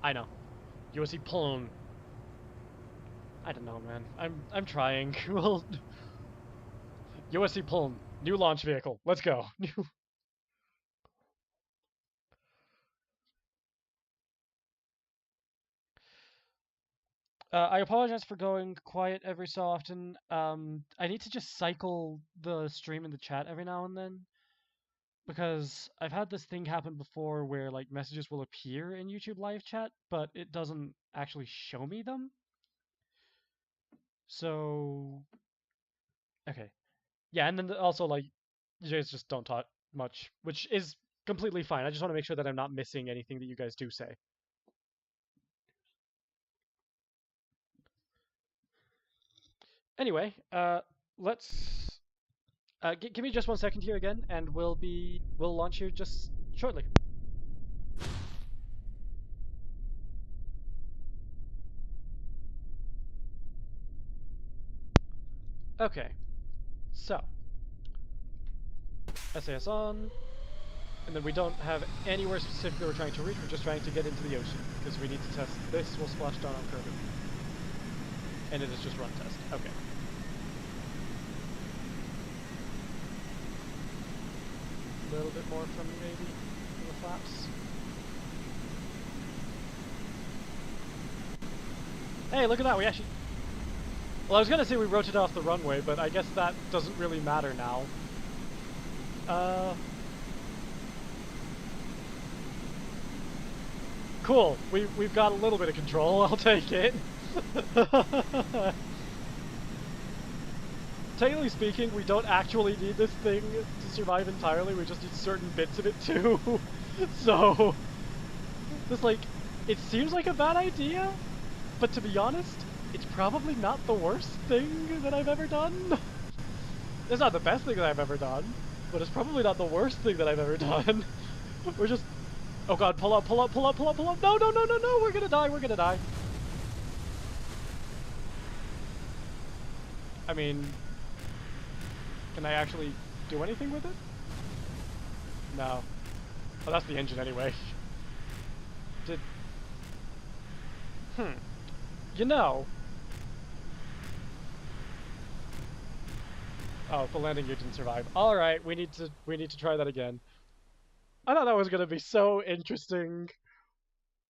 I know. USC Plen. I don't know, man. I'm trying. Well, USC Plen. New launch vehicle. Let's go. I apologize for going quiet every so often. I need to just cycle the stream in the chat every now and then. Because I've had this thing happen before where like messages will appear in YouTube live chat, but it doesn't actually show me them. So, okay. Yeah, and then also like, you guys just don't talk much, which is completely fine. I just want to make sure that I'm not missing anything that you guys do say. Anyway, let's give me just 1 second here again, and we'll launch here just shortly. Okay, so SAS on, and then we don't have anywhere specifically we're trying to reach. We're just trying to get into the ocean because we need to test this. Will splash down on Kirby, and it is just run test. Okay. A little bit more from maybe the flaps. Hey, look at that! We actually... Well, I was gonna say we rotated off the runway, but I guess that doesn't really matter now. Cool. We've got a little bit of control. I'll take it. technically speaking, we don't actually need this thing to survive entirely, we just need certain bits of it too. So, this, like, it seems like a bad idea, but to be honest, it's probably not the worst thing that I've ever done. It's not the best thing that I've ever done, but it's probably not the worst thing that I've ever done. We're just... Oh god, pull up, pull up, pull up, pull up, pull up! No, no, no, no, no! We're gonna die, we're gonna die! I mean... Can I actually do anything with it? No. Oh, that's the engine anyway. Did... You know... Oh, the landing gear didn't survive. Alright, we need to try that again. I thought that was gonna be so interesting.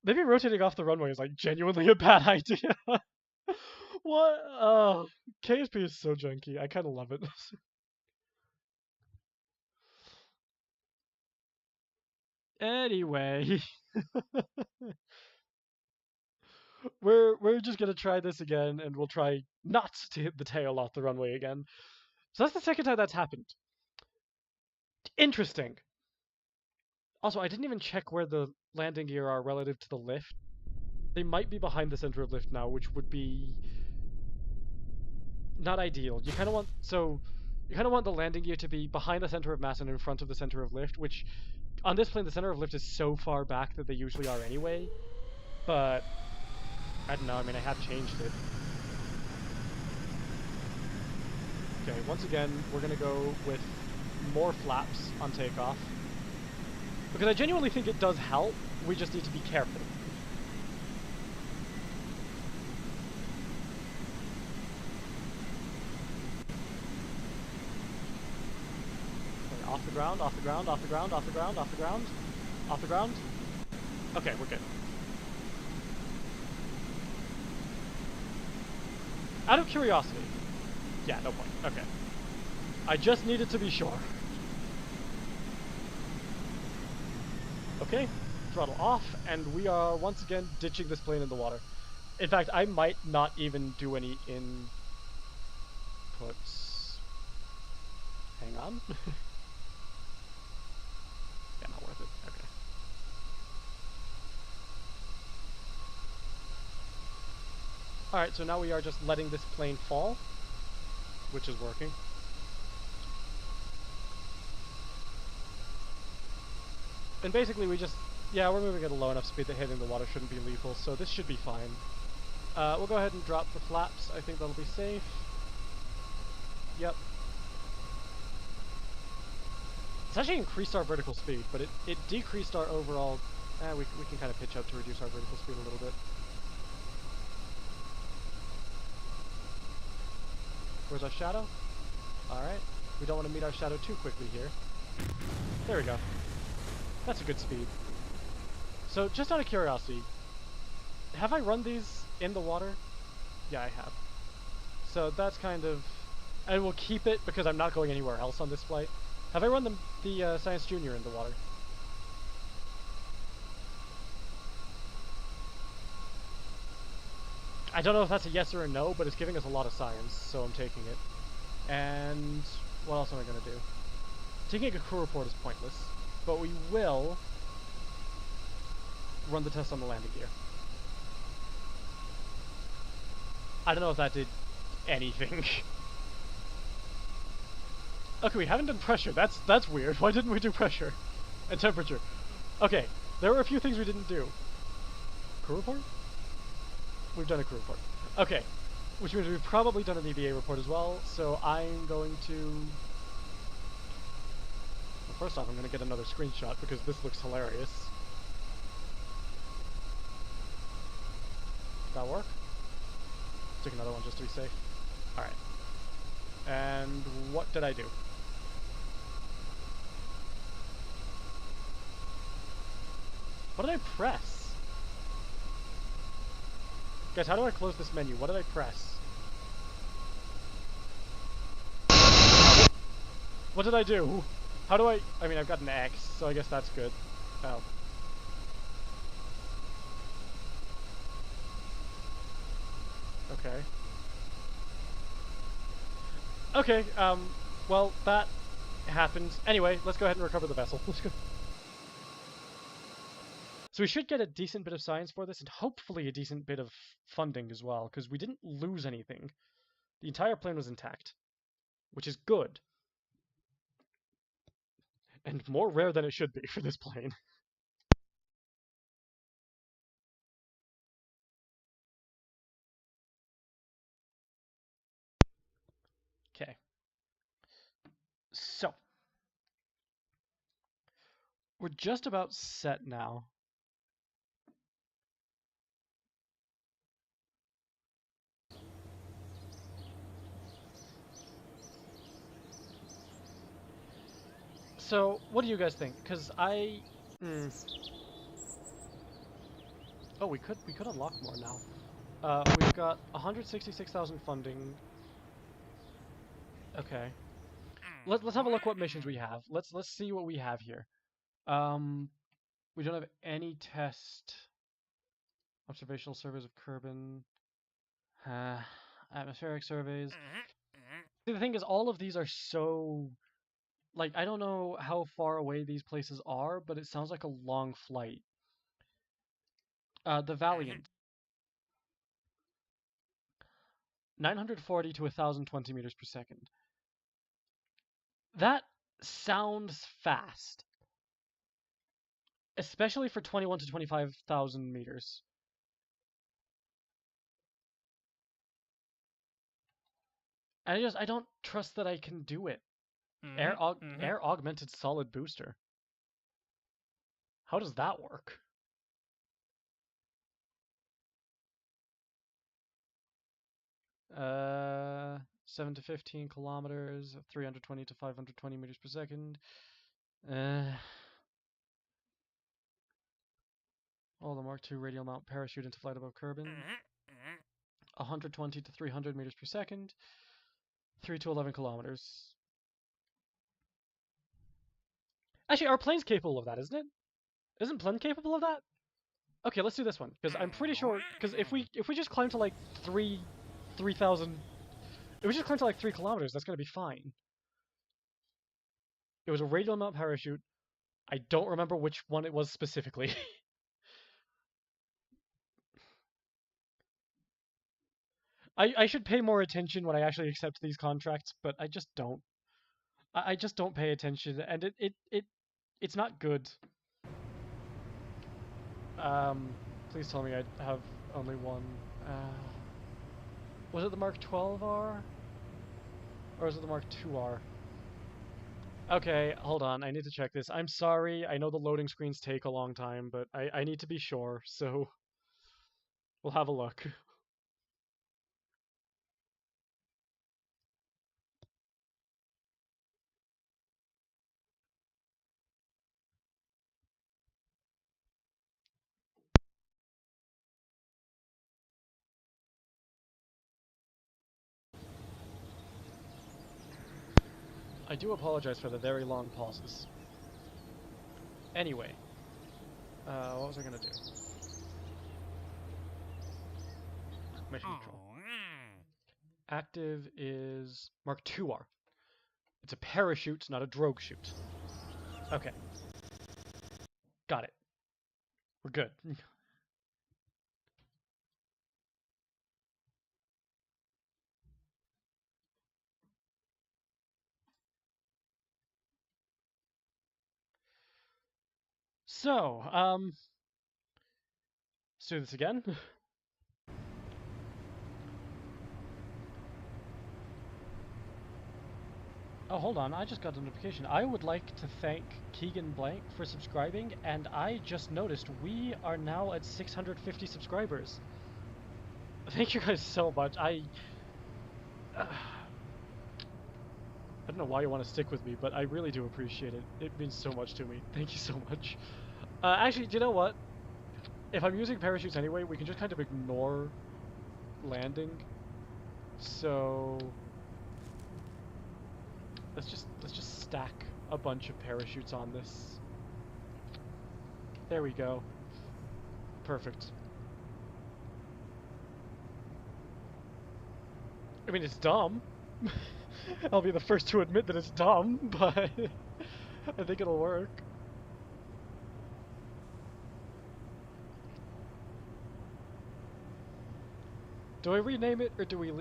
Maybe rotating off the runway is like genuinely a bad idea. What? Oh, KSP is so janky. I kind of love it. Anyway, we're just gonna try this again, and we'll try not to hit the tail off the runway again. So that's the second time that's happened. Interesting. Also, I didn't even check where the landing gear are relative to the lift. They might be behind the center of lift now, which would be not ideal. You kind of want the landing gear to be behind the center of mass and in front of the center of lift, which on this plane the center of lift is so far back that they usually are anyway. But I don't know. I mean, I have changed it. Okay, once again, we're gonna go with more flaps on takeoff because I genuinely think it does help. We just need to be careful. Off the ground, off the ground, off the ground, off the ground, off the ground, off the ground. Okay, we're good. Out of curiosity. Yeah, no point. Okay. I just needed to be sure. Okay, throttle off, and we are once again ditching this plane in the water. In fact, I might not even do any inputs. Hang on. Yeah, not worth it. Okay. Alright, so now we are just letting this plane fall, which is working. And basically we just, yeah, we're moving at a low enough speed that hitting the water shouldn't be lethal, so this should be fine. We'll go ahead and drop the flaps. I think that'll be safe. Yep. It's actually increased our vertical speed, but it decreased our overall... we can kind of pitch up to reduce our vertical speed a little bit. Where's our shadow? Alright. We don't want to meet our shadow too quickly here. There we go. That's a good speed. So, just out of curiosity, have I run these in the water? Yeah, I have. So that's kind of... I will keep it because I'm not going anywhere else on this flight. Have I run the Science Junior in the water? I don't know if that's a yes or a no, but it's giving us a lot of science, so I'm taking it. And what else am I going to do? Taking a crew report is pointless, but we will run the test on the landing gear. I don't know if that did anything. Okay, we haven't done pressure. That's weird. Why didn't we do pressure? And temperature. Okay, there were a few things we didn't do. Crew report? We've done a crew report. Okay, which means we've probably done an EVA report as well, so I'm going to... Well, first off, I'm going to get another screenshot because this looks hilarious. Did that work? Take another one just to be safe. Alright. And what did I do? What did I press? Guys, how do I close this menu? What did I press? What did I do? How do I mean, I've got an X, so I guess that's good. Oh. Okay. Okay, well, that happened. Anyway, let's go ahead and recover the vessel. Let's go. So we should get a decent bit of science for this, and hopefully a decent bit of funding as well, because we didn't lose anything. The entire plane was intact, which is good. And more rare than it should be for this plane. Okay. So, we're just about set now. So, what do you guys think? Because oh, we could unlock more now. We've got 166,000 funding. Okay. Let's have a look what missions we have. Let's see what we have here. We don't have any test observational surveys of Kerbin. Atmospheric surveys. See, the thing is, all of these are so like I don't know how far away these places are, but it sounds like a long flight. The Valiant, 940 to 1,020 meters per second. That sounds fast, especially for 21 to 25,000 meters. And I don't trust that I can do it. Air augmented solid booster. How does that work? Uh, 7 to 15 kilometers, 320 to 520 meters per second. Oh, the Mark II radial mount parachute into flight above Kerbin. 120 to 300 meters per second. 3 to 11 kilometers. Actually, our plane's capable of that, isn't it? Isn't plane capable of that? Okay, let's do this one because I'm pretty sure. Because if we just climb to like 3,000, if we just climb to like 3 kilometers, that's gonna be fine. It was a radial mount parachute. I don't remember which one it was specifically. I should pay more attention when I actually accept these contracts, but I just don't. I just don't pay attention, and it's not good. Please tell me I have only one. Was it the Mark 12R? Or is it the Mark 2R? Okay, hold on. I need to check this. I'm sorry. I know the loading screens take a long time, but I need to be sure, so we'll have a look. I do apologize for the very long pauses. Anyway, what was I gonna do? Mission control. Active is Mark 2R. It's a parachute, not a drogue chute. Okay. Got it. We're good. So, let's do this again. Oh, hold on. I just got a notification. I would like to thank Keegan Blank for subscribing, and I just noticed we are now at 650 subscribers. Thank you guys so much. I don't know why you want to stick with me, but I really do appreciate it. It means so much to me. Thank you so much. Actually, do you know what? If I'm using parachutes anyway, we can just kind of ignore landing. So let's just stack a bunch of parachutes on this. There we go. Perfect. I mean, it's dumb. I'll be the first to admit that it's dumb, but I think it'll work. Do I rename it, or do we...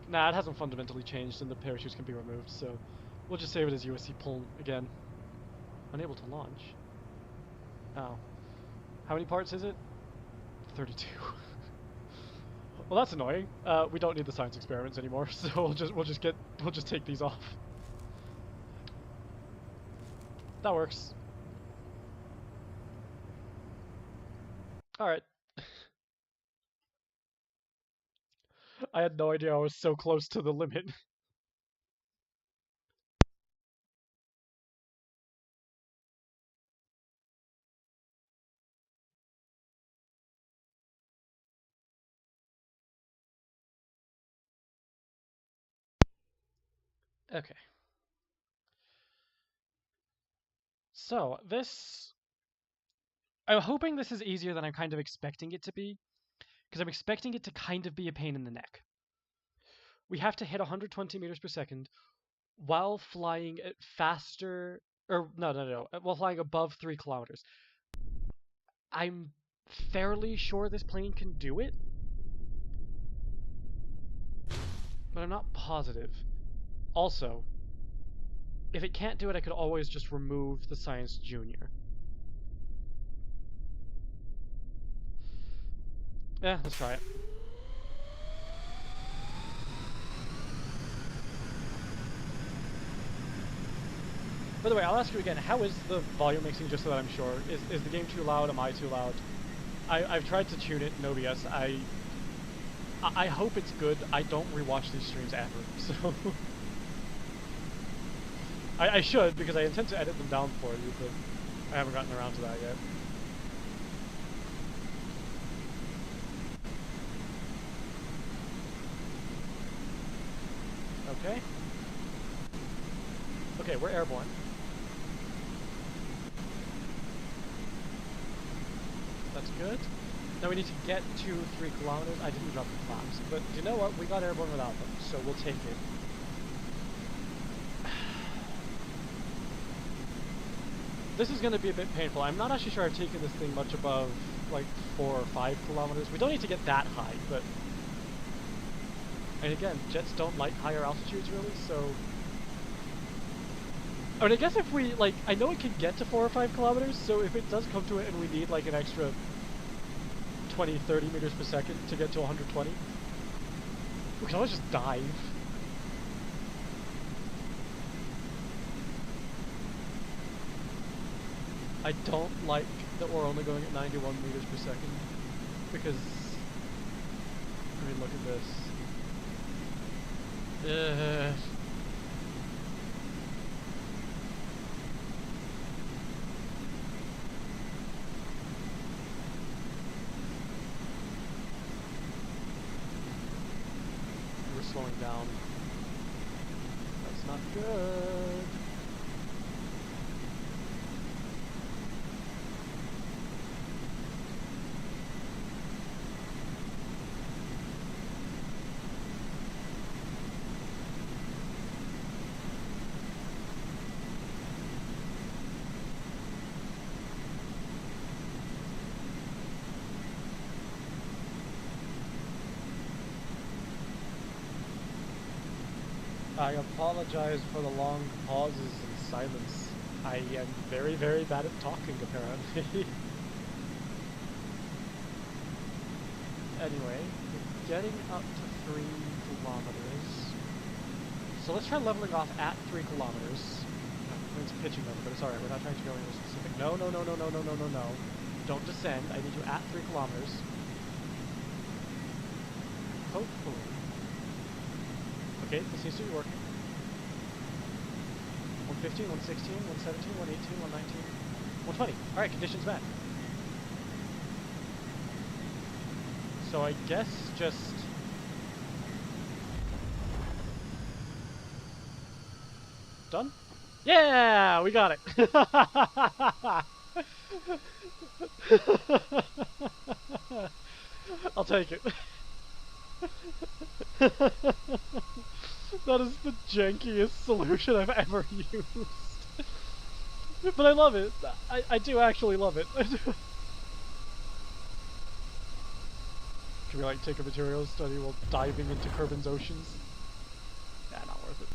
Nah, it hasn't fundamentally changed, and the parachutes can be removed, so we'll just save it as USC pull again. Unable to launch. Oh. How many parts is it? 32. Well, that's annoying. We don't need the science experiments anymore, so we'll just take these off. That works. All right. I had no idea I was so close to the limit. Okay. So this, I'm hoping this is easier than I'm kind of expecting it to be, because I'm expecting it to kind of be a pain in the neck. We have to hit 120 meters per second while flying at faster, or no, while flying above 3 kilometers. I'm fairly sure this plane can do it, but I'm not positive. Also, if it can't do it, I could always just remove the Science Junior. Yeah, let's try it. By the way, I'll ask you again, how is the volume mixing, just so that I'm sure? Is the game too loud? Am I too loud? I've tried to tune it in OBS. I hope it's good. I don't rewatch these streams ever, so... I should, because I intend to edit them down for you, but I haven't gotten around to that yet. Okay. Okay, we're airborne. That's good. Now we need to get to 3 kilometers. I didn't drop the flaps, but you know what? We got airborne without them, so we'll take it. This is going to be a bit painful. I'm not actually sure I've taken this thing much above, like, 4 or 5 kilometers. We don't need to get that high, but... And again, jets don't like higher altitudes, really, so... I mean, I guess if we, like, I know it can get to 4 or 5 kilometers, so if it does come to it and we need, like, an extra 20, 30 meters per second to get to 120, we can always just dive. I don't like that we're only going at 91 meters per second, because, I mean, look at this. We're slowing down. That's not good. I apologize for the long pauses and silence. I am very, very bad at talking, apparently. Anyway, we're getting up to 3 kilometers. So let's try leveling off at 3 kilometers. It's pitching over, but it's alright, we're not trying to go anywhere specific. No. Don't descend. I need you at 3 kilometers. Hopefully. Okay, this seems to be working. 115, 116, 117, 118, 119, 120. Alright, conditions met. So I guess just... Done? Yeah! We got it! I'll take it. That is the jankiest solution I've ever used. But I love it. I do actually love it. Can we like take a materials study while diving into Kerbin's oceans? Yeah, not worth it.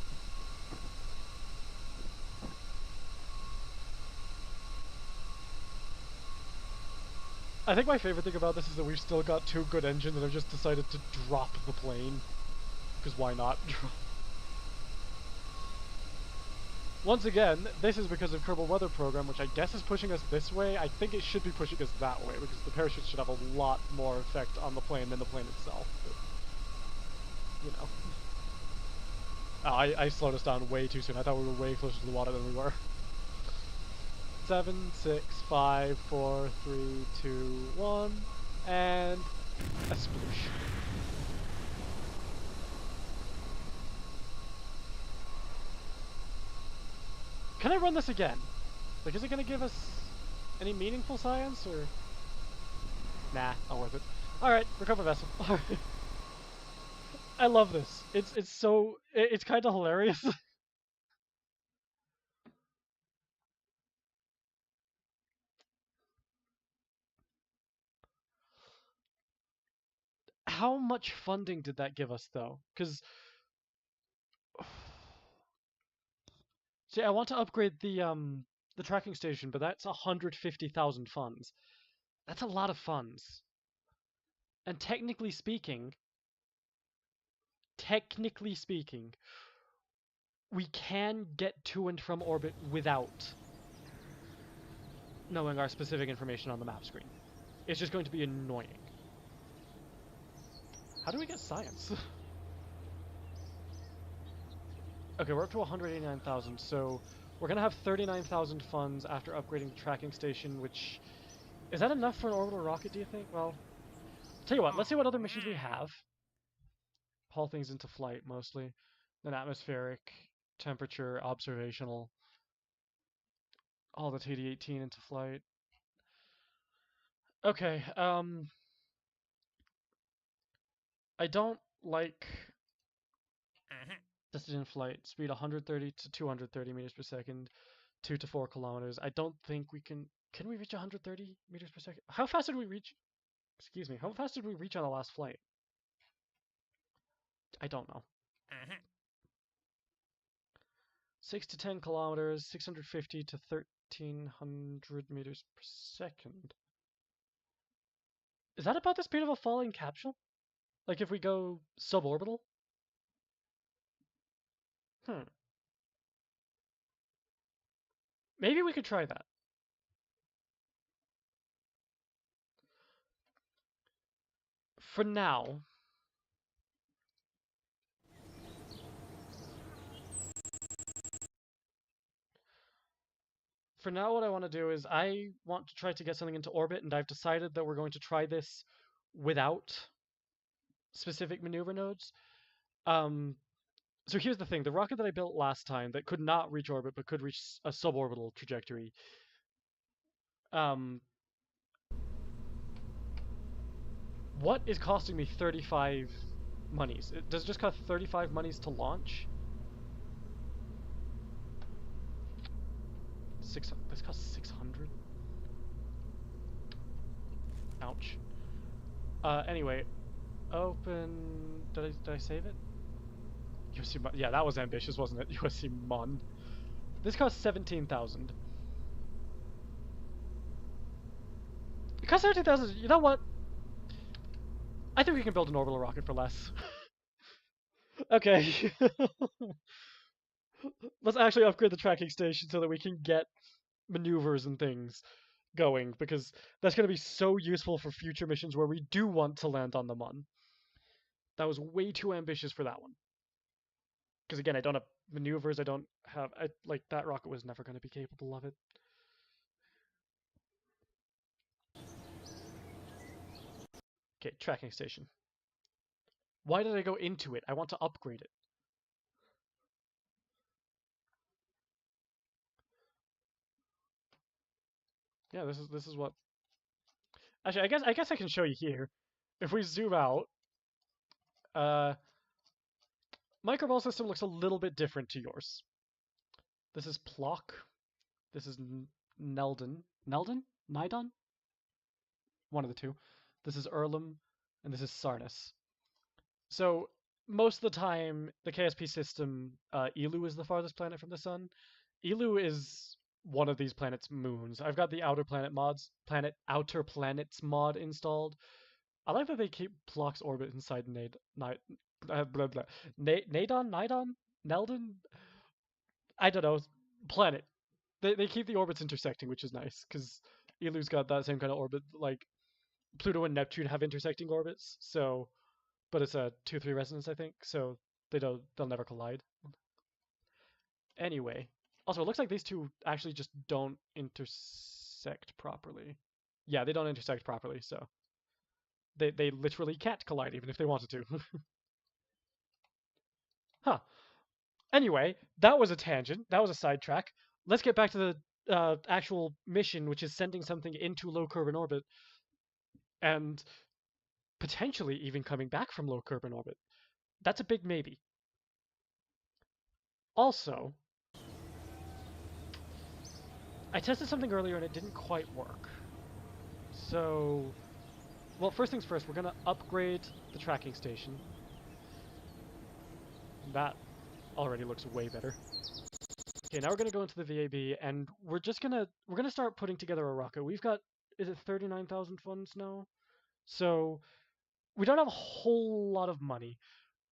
I think my favorite thing about this is that we've still got 2 good engines and I've just decided to drop the plane. Because why not? Once again, this is because of Kerbal Weather Program, which I guess is pushing us this way. I think it should be pushing us that way, because the parachute should have a lot more effect on the plane than the plane itself. But, you know. Oh, I slowed us down way too soon. I thought we were way closer to the water than we were. 7, 6, 5, 4, 3, 2, 1, and a sploosh. Can I run this again? Like, is it gonna give us any meaningful science, or? Nah, not worth it. Alright, recover vessel. I love this. It's kind of hilarious. How much funding did that give us, though? Because, see, I want to upgrade the tracking station, but that's 150,000 funds. That's a lot of funds. And technically speaking, we can get to and from orbit without knowing our specific information on the map screen. It's just going to be annoying. How do we get science? Okay, we're up to 189,000, so we're going to have 39,000 funds after upgrading the tracking station, which... Is that enough for an orbital rocket, do you think? Well, tell you what, let's see what other missions we have. Haul things into flight, mostly. Then atmospheric, temperature, observational. All the TD-18 into flight. Okay, I don't like distance in flight. Speed 130 to 230 meters per second, 2 to 4 kilometers. I don't think we can... Can we reach 130 meters per second? How fast did we reach... Excuse me, how fast did we reach on the last flight? I don't know. 6 to 10 kilometers, 650 to 1300 meters per second. Is that about the speed of a falling capsule? Like if we go suborbital? Maybe we could try that. For now, what I want to do is I want to try to get something into orbit, and I've decided that we're going to try this without specific maneuver nodes. So here's the thing. The rocket that I built last time that could not reach orbit but could reach a suborbital trajectory, what is costing me 35 monies? Does it just cost 35 monies to launch? This costs 600? Ouch. Anyway, open... Did I save it? USC Mon. Yeah, that was ambitious, wasn't it? USC Mon. This costs 17,000. It costs 17,000. You know what? I think we can build an orbital rocket for less. Okay. Let's actually upgrade the tracking station so that we can get maneuvers and things going, because that's going to be so useful for future missions where we do want to land on the Mun. That was way too ambitious for that one. Because again, I don't have maneuvers, like, that rocket was never going to be capable of it. Okay, tracking station. Why did I go into it? I want to upgrade it. Yeah, this is what... Actually, I guess I can show you here. If we zoom out, microball system looks a little bit different to yours. This is Plock. This is Neldon. Neldon? Nidon? One of the two. This is Erlum, and this is Sarnus. So most of the time, the KSP system, Elu is the farthest planet from the sun. Elu is one of these planets' moons. I've got the outer planets mod installed. I like that they keep Plock's orbit inside Nadon, Neldon. I don't know, planet. They keep the orbits intersecting, which is nice because Elu's got that same kind of orbit. Like Pluto and Neptune have intersecting orbits, so but it's a 2-3 resonance, I think, so they'll never collide. Anyway, also it looks like these two actually just don't intersect properly. Yeah, they don't intersect properly, so they literally can't collide even if they wanted to. Huh. Anyway, that was a tangent. That was a sidetrack. Let's get back to the actual mission, which is sending something into low Kerbin orbit and potentially even coming back from low Kerbin orbit. That's a big maybe. Also, I tested something earlier and it didn't quite work. So, well, first things first, we're going to upgrade the tracking station. That already looks way better. Okay, now we're going to go into the VAB and we're going to start putting together a rocket. We've got, is it 39,000 funds now? So, we don't have a whole lot of money,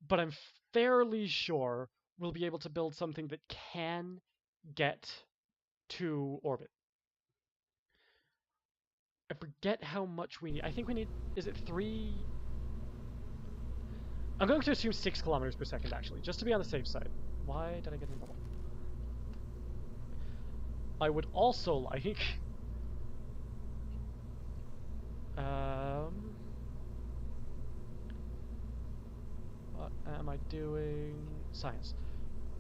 but I'm fairly sure we'll be able to build something that can get to orbit. I forget how much we need. I think we need, is it 3? I'm going to assume 6 kilometers per second, actually, just to be on the safe side. Why did I get in bubble? I would also like... what am I doing? Science.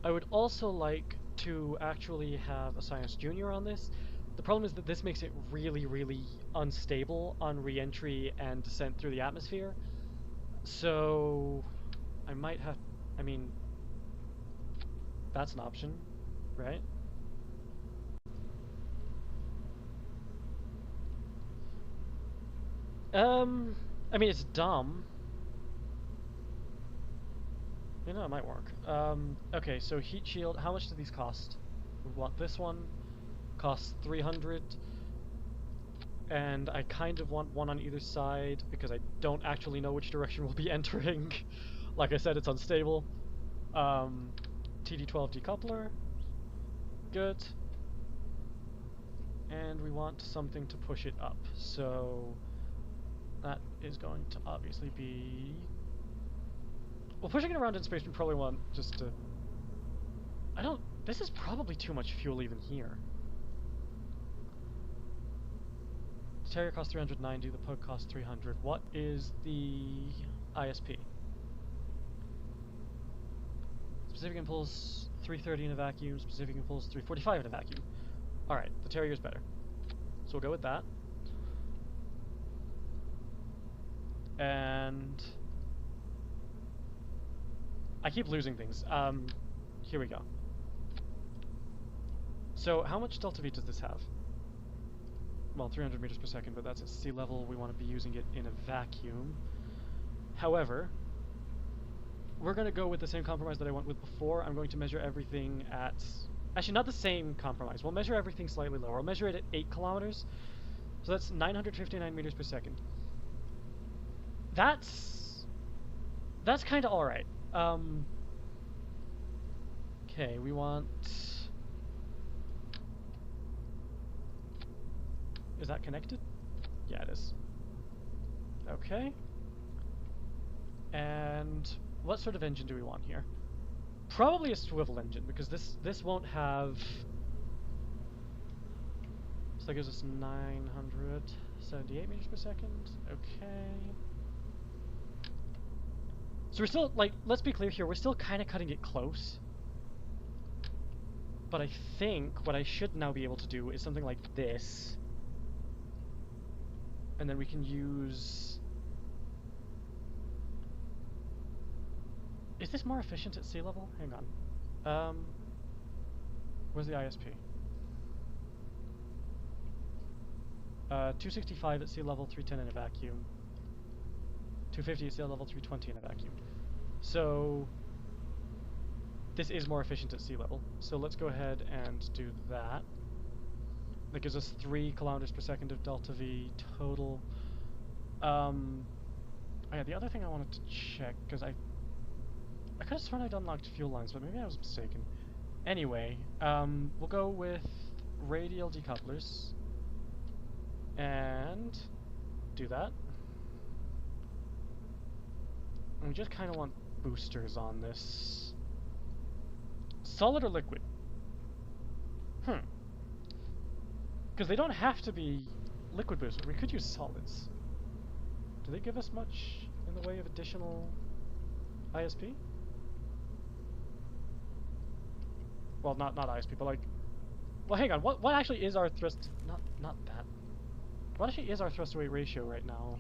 I would also like to actually have a Science Junior on this. The problem is that this makes it really, really unstable on re-entry and descent through the atmosphere. So I might have, I mean, that's an option, right? I mean, it's dumb. You know, it might work. Okay, so heat shield, how much do these cost? We want this one, costs 300. And I kind of want one on either side because I don't actually know which direction we'll be entering. Like I said, it's unstable. TD12 decoupler. Good. And we want something to push it up. So that is going to obviously be... Well, pushing it around in space, we probably want just to... This is probably too much fuel even here. The Terrier costs 390, the Pug costs 300. What is the ISP? Specific impulse 330 in a vacuum, specific impulse 345 in a vacuum. Alright, the Terrier's better. So we'll go with that. And I keep losing things. Here we go. So how much delta V does this have? Well, 300 meters per second, but that's at sea level. We want to be using it in a vacuum. However, we're going to go with the same compromise that I went with before. I'm going to measure everything at... Actually, not the same compromise. We'll measure everything slightly lower. I'll measure it at 8 kilometers. So that's 959 meters per second. That's kind of alright. Okay, we want... Is that connected? Yeah, it is. Okay. And what sort of engine do we want here? Probably a swivel engine, because this won't have... So that gives us 978 meters per second. Okay. So we're still, like, let's be clear here, we're still kind of cutting it close. But I think what I should now be able to do is something like this. And then we can use... Is this more efficient at sea level? Hang on. Where's the ISP? 265 at sea level, 310 in a vacuum. 250 at sea level, 320 in a vacuum. So this is more efficient at sea level. So let's go ahead and do that. That gives us 3 kilometers per second of delta V total. Oh yeah, the other thing I wanted to check, because I could have sworn I'd unlocked fuel lines, but maybe I was mistaken. Anyway, we'll go with radial decouplers and do that. And we just kind of want boosters on this. Solid or liquid? Because they don't have to be liquid boosters. We could use solids. Do they give us much in the way of additional ISP? Well, not ISP, but like... Well, hang on. What actually is our thrust... Not that. What actually is our thrust-to-weight ratio right now?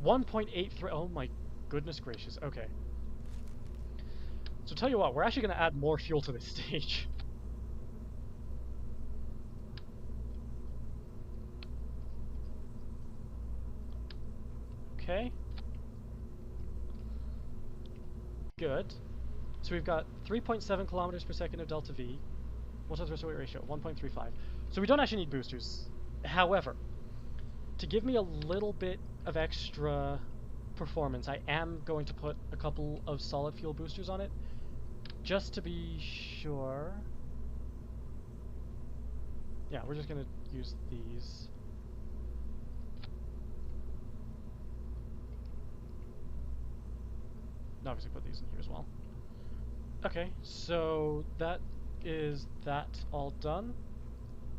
1.83... Oh my goodness gracious. Okay. So tell you what, we're actually going to add more fuel to this stage. Okay. Good. So we've got 3.7 kilometers per second of delta V. What's our thrust-to-weight ratio? 1.35. So we don't actually need boosters. However, to give me a little bit of extra performance, I am going to put a couple of solid fuel boosters on it, just to be sure. Yeah, we're just gonna use these. Obviously put these in here as well. Okay, so that is that all done.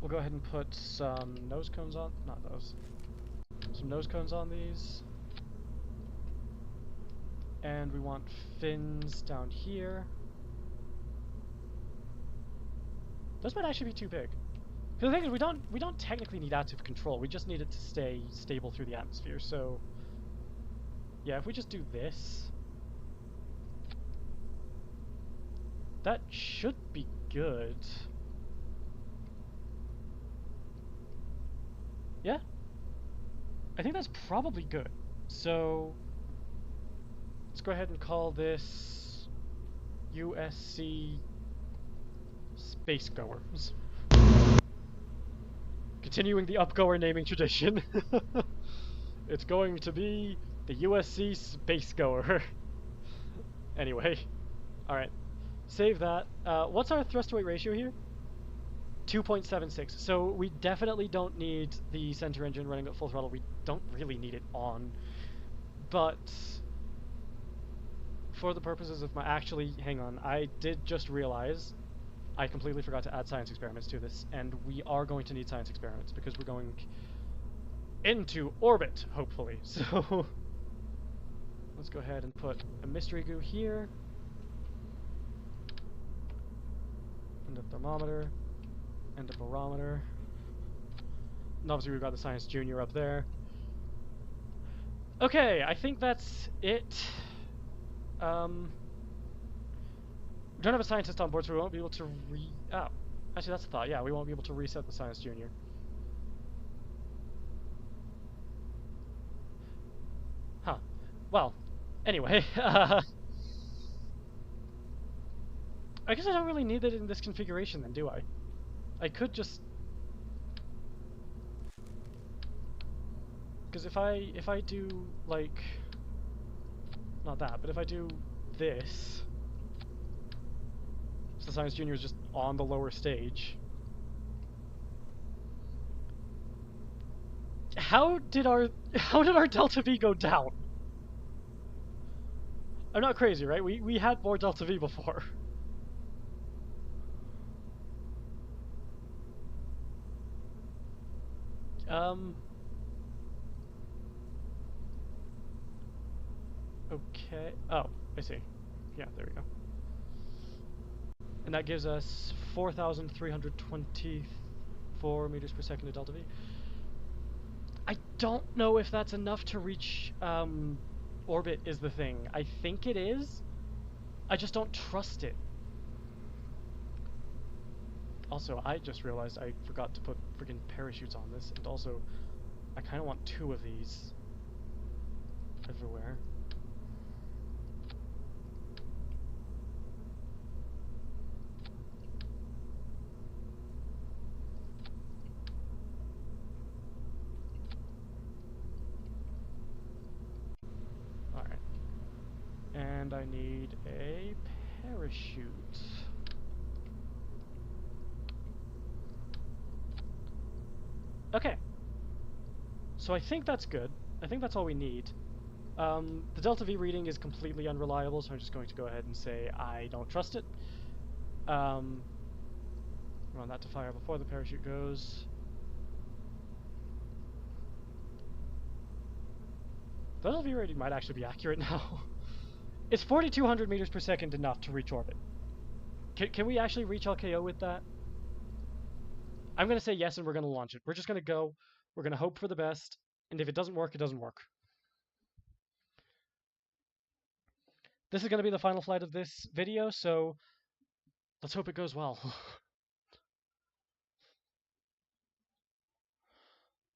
We'll go ahead and put some nose cones on, not those, some nose cones on these. And we want fins down here. Those might actually be too big. Because the thing is, we don't technically need active control. We just need it to stay stable through the atmosphere. So yeah, if we just do this, that should be good. Yeah, I think that's probably good. So let's go ahead and call this USC Space Goers. Continuing the upgoer naming tradition. It's going to be the USC Space Goer. Anyway, alright. Save that. What's our thrust-to-weight ratio here? 2.76. So we definitely don't need the center engine running at full throttle. We don't really need it on. But for the purposes of my... Actually, hang on. I did just realize I completely forgot to add science experiments to this, and we are going to need science experiments because we're going into orbit, hopefully. So let's go ahead and put a mystery goo here, and a thermometer, and a barometer. And obviously we've got the Science Junior up there. Okay, I think that's it. We don't have a scientist on board, so we won't be able to oh, actually that's a thought. Yeah, we won't be able to reset the Science Junior. Huh. Well, anyway, I guess I don't really need it in this configuration then, do I? I could just... Because if I do, like... Not that, but if I do this... So the Science Junior is just on the lower stage. How did our Delta V go down? I'm not crazy, right? We had more Delta V before. Okay. Oh, I see. Yeah, there we go. And that gives us 4,324 meters per second of delta V. I don't know if that's enough to reach orbit is the thing. I think it is. I just don't trust it. Also, I just realized I forgot to put freaking parachutes on this, and also, I kind of want 2 of these everywhere. Alright. And I need a parachute. Okay. So I think that's good. I think that's all we need. The Delta V reading is completely unreliable, so I'm just going to go ahead and say I don't trust it. Run that to fire before the parachute goes. The Delta V rating might actually be accurate now. Is 4,200 meters per second enough to reach orbit? Can we actually reach LKO with that? I'm going to say yes, and we're going to launch it. We're just going to go. We're going to hope for the best, and if it doesn't work, it doesn't work. This is going to be the final flight of this video, so let's hope it goes well.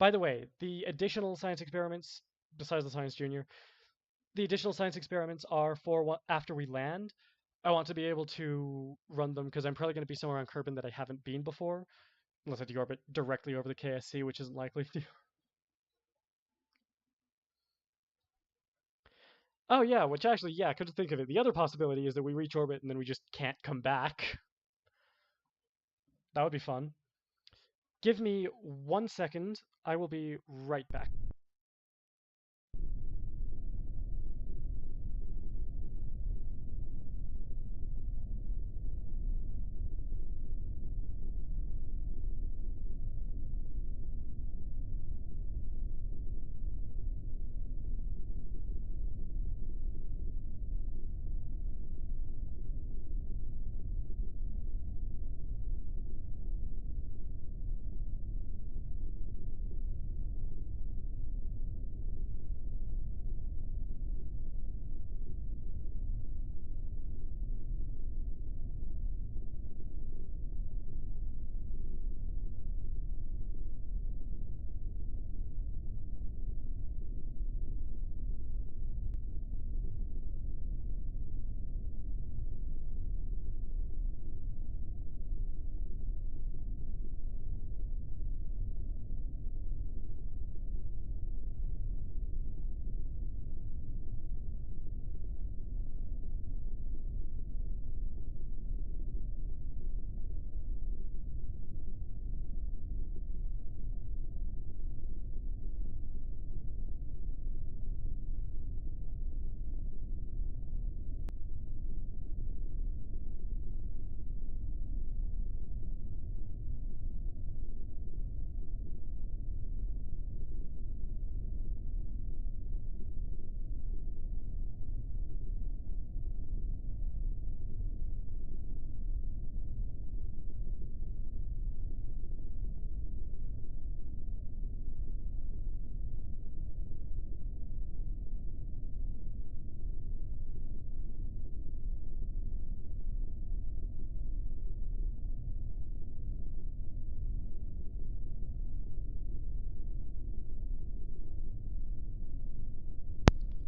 By the way, the additional science experiments, besides the Science Junior, the additional science experiments are for after we land. I want to be able to run them because I'm probably going to be somewhere on Kerbin that I haven't been before, unless I deorbit directly over the KSC, which isn't likely. Oh yeah, which actually, yeah, come to think of it, the other possibility is that we reach orbit and then we just can't come back. That would be fun. Give me 1 second. I will be right back.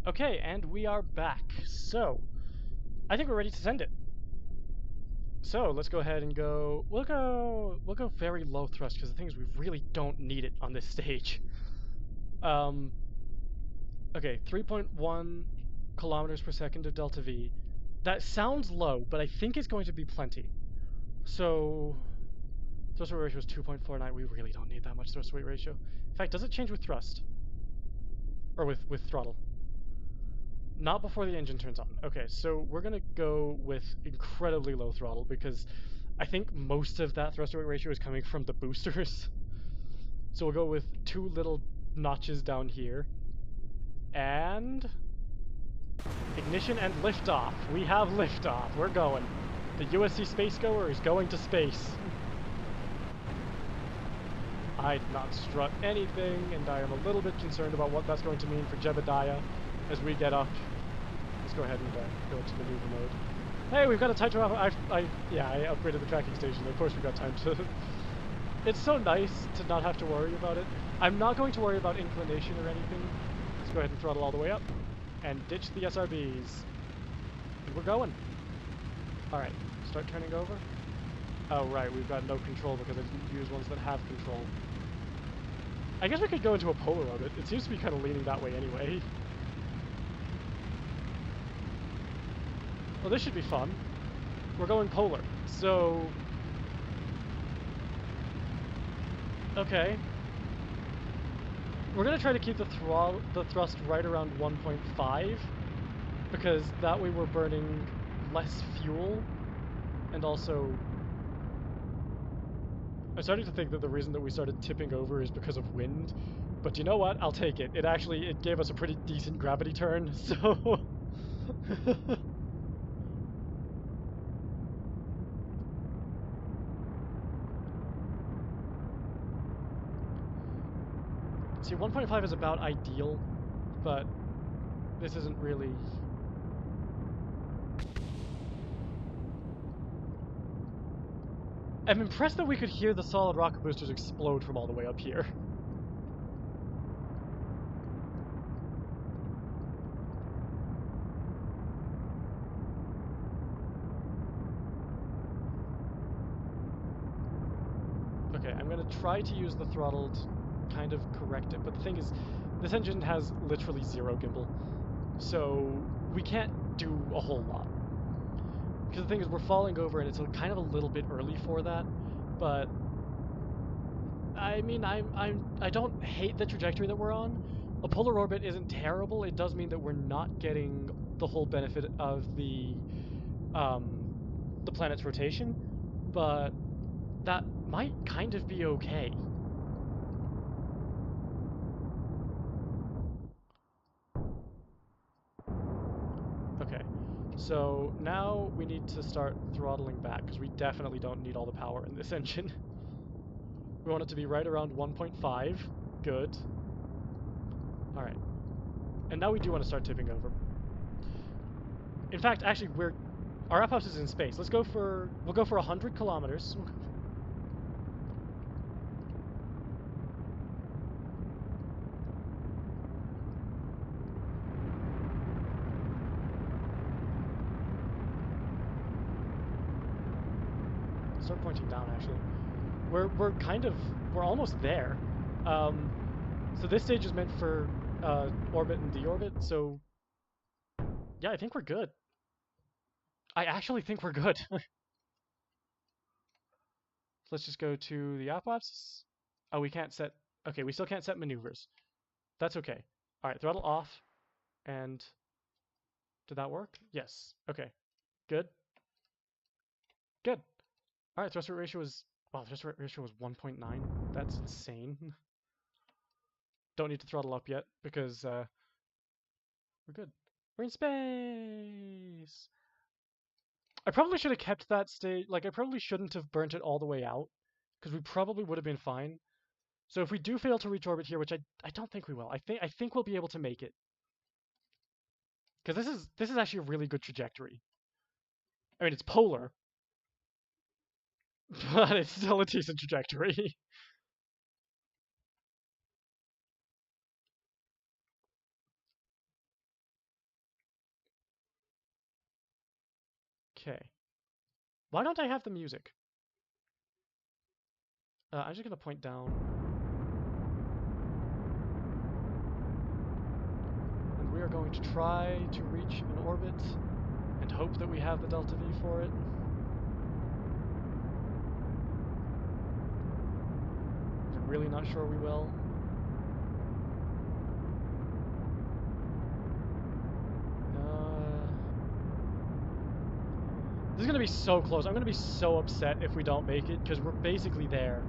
Okay, and we are back. So, I think we're ready to send it. So let's go ahead and go. We'll go very low thrust because the thing is we really don't need it on this stage. Okay, 3.1 kilometers per second of delta V. That sounds low, but I think it's going to be plenty. So thrust weight ratio is 2.49. We really don't need that much thrust weight ratio. In fact, does it change with thrust? Or with throttle? Not before the engine turns on. Okay, so we're gonna go with incredibly low throttle because I think most of that thrust weight ratio is coming from the boosters. So we'll go with 2 little notches down here. And ignition and liftoff. We have liftoff. We're going. The USC Space Goer is going to space. I did not strut anything, and I am a little bit concerned about what that's going to mean for Jebediah. as we get up. Let's go ahead and go into maneuver mode. Hey, we've got a time to... yeah, I upgraded the tracking station. Of course we've got time to... It's so nice to not have to worry about it. I'm not going to worry about inclination or anything. Let's go ahead and throttle all the way up. And ditch the SRBs. We're going. Alright, start turning over. Oh, right, we've got no control because I didn't use ones that have control. I guess we could go into a polar orbit. It seems to be kind of leaning that way anyway. Well, this should be fun. We're going polar, so... Okay. We're going to try to keep the thrust right around 1.5, because that way we're burning less fuel, and also... I'm starting to think that the reason that we started tipping over is because of wind, but you know what? I'll take it. It gave us a pretty decent gravity turn, so... See, 1.5 is about ideal, but this isn't really... I'm impressed that we could hear the solid rocket boosters explode from all the way up here. Okay, I'm gonna try to use the throttle to kind of correct it, but the thing is, this engine has literally zero gimbal, so we can't do a whole lot. Because the thing is, we're falling over, and it's kind of a little bit early for that. But I mean, I don't hate the trajectory that we're on. A polar orbit isn't terrible. It does mean that we're not getting the whole benefit of the planet's rotation, but that might kind of be okay. Okay. So now we need to start throttling back, because we definitely don't need all the power in this engine. We want it to be right around 1.5. Good. Alright. And now we do want to start tipping over. In fact, actually, our outpost is in space. We'll go for 100 kilometers. Start pointing down, actually. We're almost there. So this stage is meant for orbit and deorbit, so yeah, I think we're good. I actually think we're good. Let's just go to the apoapsis. Oh, we can't set... Okay, we still can't set maneuvers. That's okay. Alright, throttle off. And... Did that work? Yes. Okay. Good. Good. Alright, thrust rate ratio was... Wow, thrust rate ratio was 1.9. That's insane. Don't need to throttle up yet, because we're good. We're in space! I probably should have kept that state, like, I probably shouldn't have burnt it all the way out, because we probably would have been fine. So if we do fail to reach orbit here, which I don't think we will, I think we'll be able to make it. Because this is actually a really good trajectory. I mean, it's polar, but it's still a decent trajectory. Okay. Why don't I have the music? I'm just going to point down. And we are going to try to reach an orbit and hope that we have the delta V for it. I'm really not sure we will. This is going to be so close. I'm going to be so upset if we don't make it, because we're basically there.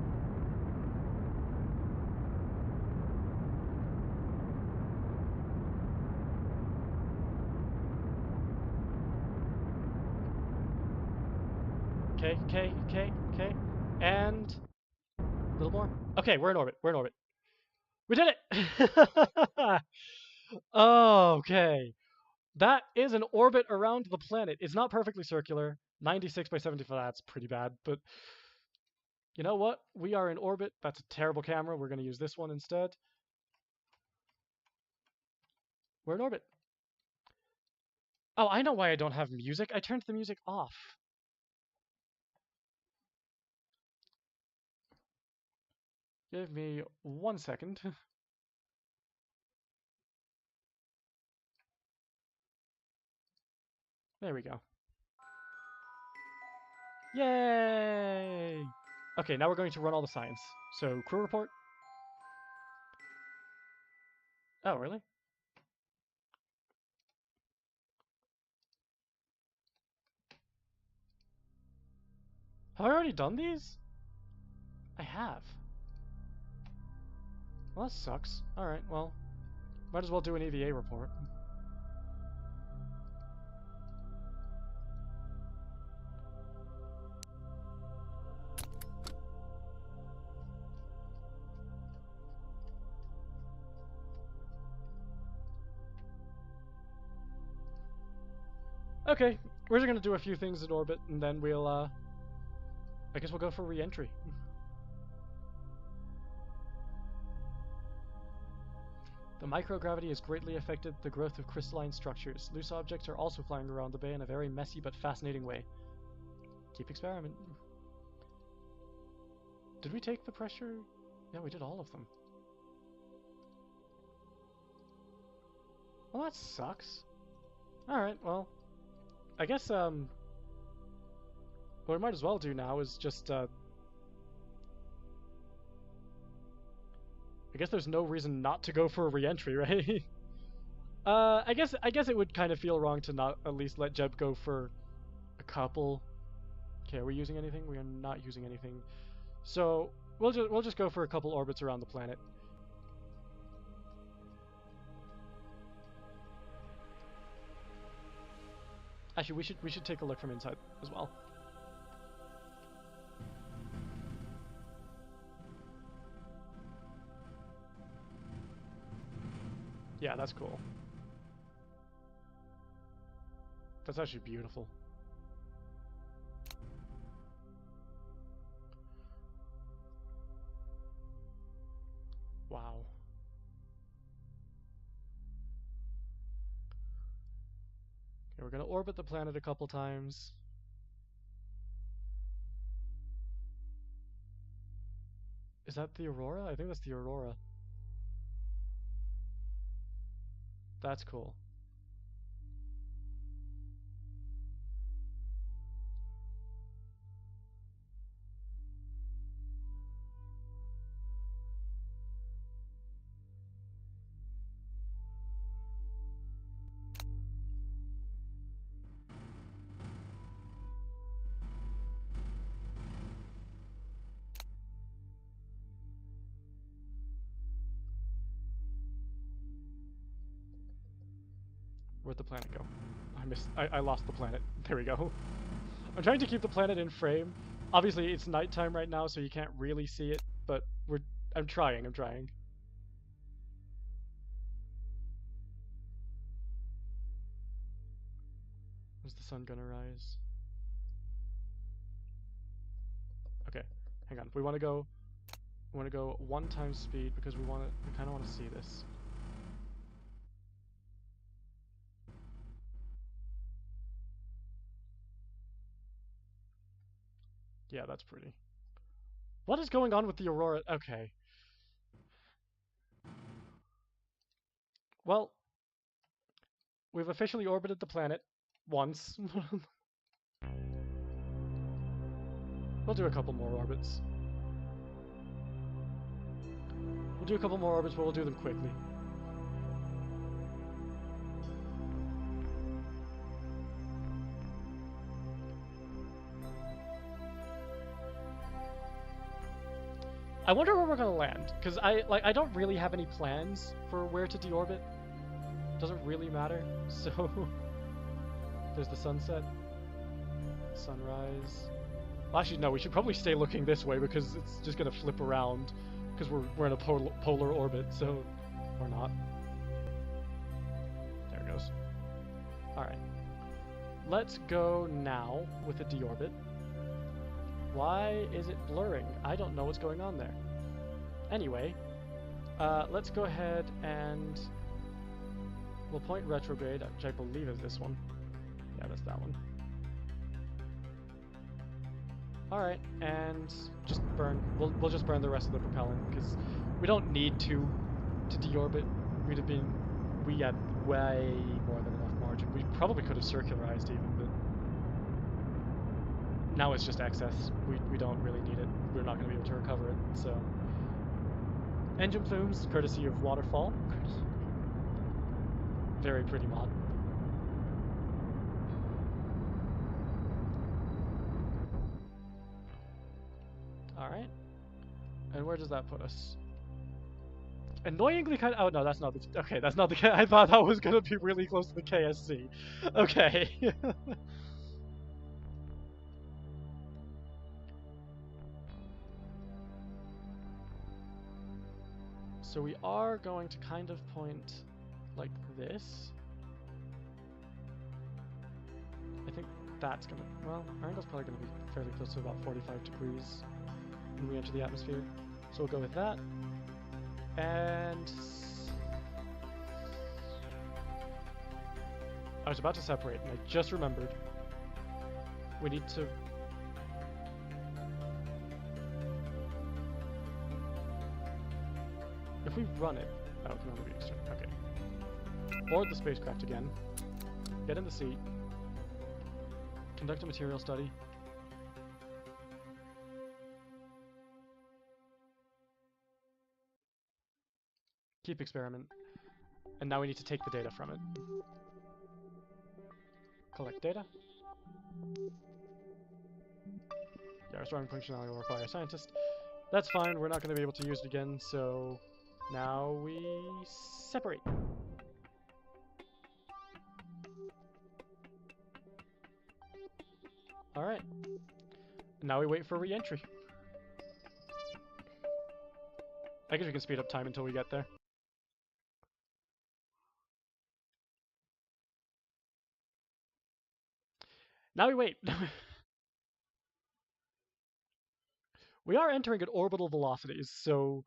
Okay. And... a little more. Okay, we're in orbit. We did it! Okay. That is an orbit around the planet. It's not perfectly circular. 96 by 75, that's pretty bad. But you know what? We are in orbit. That's a terrible camera. We're going to use this one instead. We're in orbit. Oh, I know why I don't have music. I turned the music off. Give me 1 second. There we go. Yay! Okay, now we're going to run all the science. So, crew report. Oh, really? Have I already done these? I have. Well, that sucks. Alright, well, might as well do an EVA report. Okay, we're just gonna do a few things in orbit, and then we'll, I guess we'll go for re-entry. The microgravity has greatly affected the growth of crystalline structures. Loose objects are also flying around the bay in a very messy but fascinating way. Keep experimenting. Did we take the pressure? Yeah, we did all of them. Well, that sucks. Alright, well, I guess, what we might as well do now is just, I guess there's no reason not to go for a re-entry, right? I guess it would kind of feel wrong to not at least let Jeb go for a couple. Okay, are we using anything? We are not using anything. So we'll just go for a couple orbits around the planet. Actually, we should take a look from inside as well. Yeah, that's cool. That's actually beautiful. Wow. Okay, we're gonna orbit the planet a couple times. Is that the Aurora? I think that's the Aurora. That's cool. Where'd the planet go? I lost the planet. There we go. I'm trying to keep the planet in frame. Obviously, it's nighttime right now, so you can't really see it, but I'm trying. Is the sun gonna rise? Okay, hang on. We want to go 1 times speed because we kind of want to see this. Yeah, that's pretty. What is going on with the Aurora? Okay. Well, we've officially orbited the planet once. We'll do a couple more orbits. We'll do a couple more orbits, but we'll do them quickly. I wonder where we're gonna land, because I don't really have any plans for where to deorbit. Doesn't really matter. So there's the sunset, sunrise. Well, actually, no. We should probably stay looking this way because it's just gonna flip around because we're in a polar orbit. So or not. let's go now with a deorbit. Why is it blurring? I don't know what's going on there. Anyway, let's go ahead and we'll point retrograde, which I believe is this one. Yeah, that's that one. Alright, and just burn. We'll just burn the rest of the propellant, because we don't need to deorbit. We had way more than enough margin. We probably could have circularized even, but now it's just excess. We don't really need it. We're not going to be able to recover it, so. Engine plumes, courtesy of Waterfall. Very pretty mod. Alright. And where does that put us? Annoyingly kind of, oh no, that's not the, okay, that's not the, I thought that was going to be really close to the KSC. Okay. So we are going to kind of point like this. I think that's gonna, well, our angle's probably gonna be fairly close to about 45 degrees when we enter the atmosphere. So we'll go with that. And I was about to separate and I just remembered. We need to if we run it, oh, it can only be external. Okay. Board the spacecraft again. Get in the seat. Conduct a material study. Keep experiment. And now we need to take the data from it. Collect data. Yeah, restoring functionality will require a scientist. That's fine, we're not going to be able to use it again, so now we separate. Alright. Now we wait for re-entry. I guess we can speed up time until we get there. Now we wait. We are entering at orbital velocities, so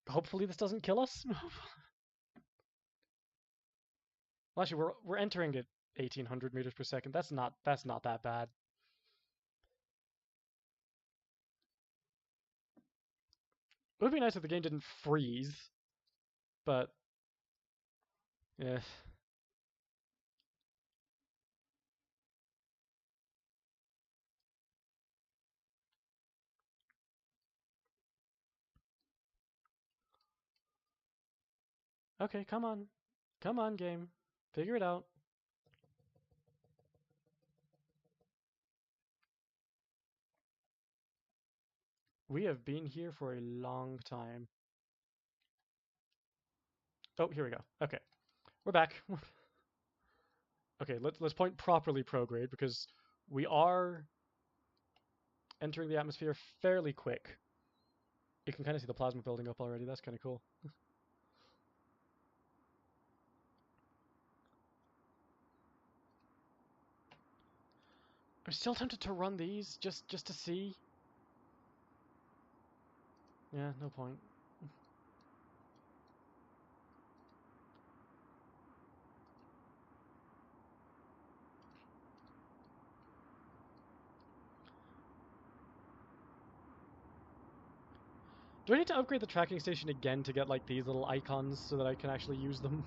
hopefully this doesn't kill us. Well, actually, we're entering at 1800 meters per second. That's not that bad. It would be nice if the game didn't freeze, but yeah. Okay, come on. Come on, game. Figure it out. We have been here for a long time. Oh, here we go. Okay. We're back. Okay, let's point properly prograde because we are entering the atmosphere fairly quick. You can kind of see the plasma building up already. That's kind of cool. I'm still tempted to run these just to see. Yeah, no point. Do I need to upgrade the tracking station again to get like these little icons so that I can actually use them?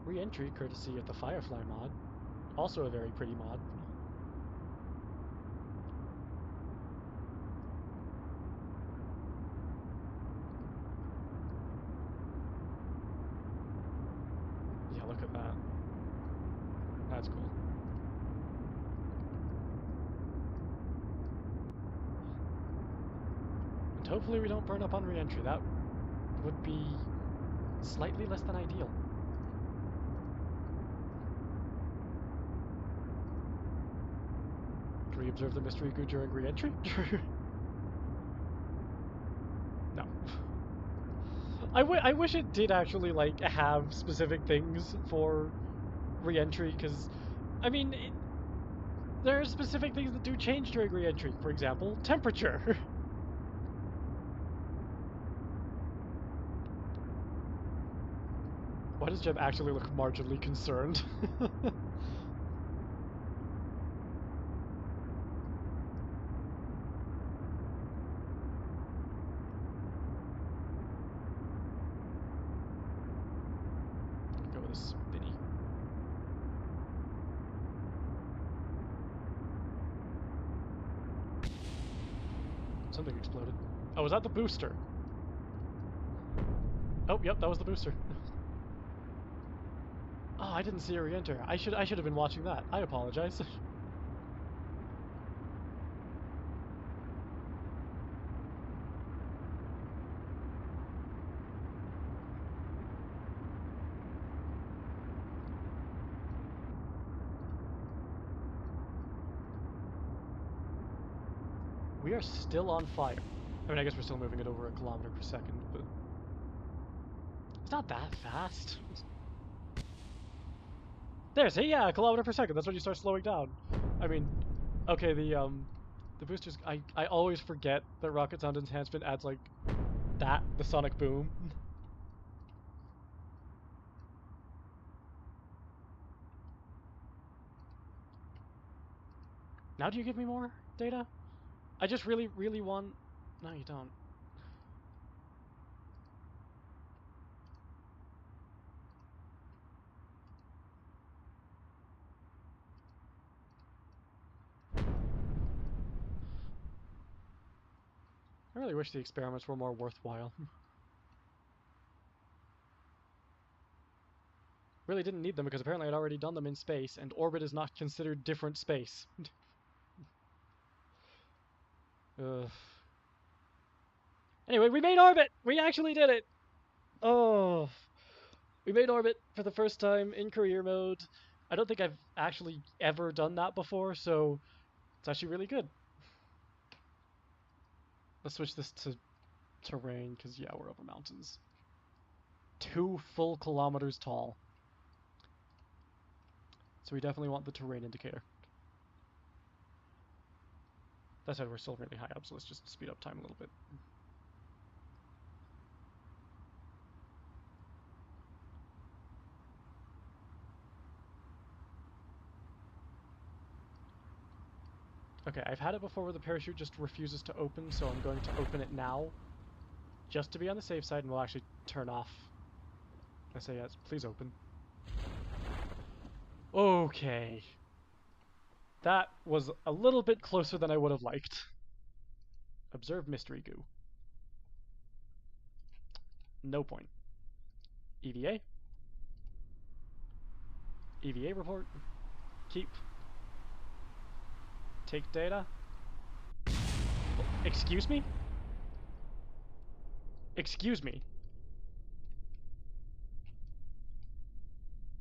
Re-entry courtesy of the Firefly mod. Also a very pretty mod. Yeah, look at that. That's cool. And hopefully we don't burn up on re-entry. That would be slightly less than ideal. Can we observe the mystery goo during re-entry? No. I wish it did actually, like, have specific things for re-entry, because, I mean, there are specific things that do change during re-entry. For example, temperature. Why does Jeb actually look marginally concerned? Go with a spinny. Something exploded. Oh, was that the booster? Oh, yep, that was the booster. Oh, I didn't see her re-enter. I should have been watching that. I apologize. We are still on fire. I mean, I guess we're still moving it over a kilometer per second, but it's not that fast. There, see, yeah, a kilometer per second. That's when you start slowing down. I mean, okay, the boosters. I always forget that Rocket Sound Enhancement adds like that, the sonic boom. Now do you give me more data? I just really want. No, you don't. I really wish the experiments were more worthwhile. Really didn't need them because apparently I'd already done them in space, and orbit is not considered different space. Anyway, we made orbit! We actually did it! Oh, we made orbit for the first time in career mode. I don't think I've actually ever done that before, so it's actually really good. Let's switch this to terrain, because yeah, we're over mountains. 2 full kilometers tall. So we definitely want the terrain indicator. That said, we're still really high up, so let's just speed up time a little bit. Okay, I've had it before where the parachute just refuses to open, so I'm going to open it now, just to be on the safe side, and we'll actually turn off. I say yes, please open. Okay. That was a little bit closer than I would have liked. Observe mystery goo. No point. EVA. EVA report. Keep. Take data. Excuse me? Excuse me.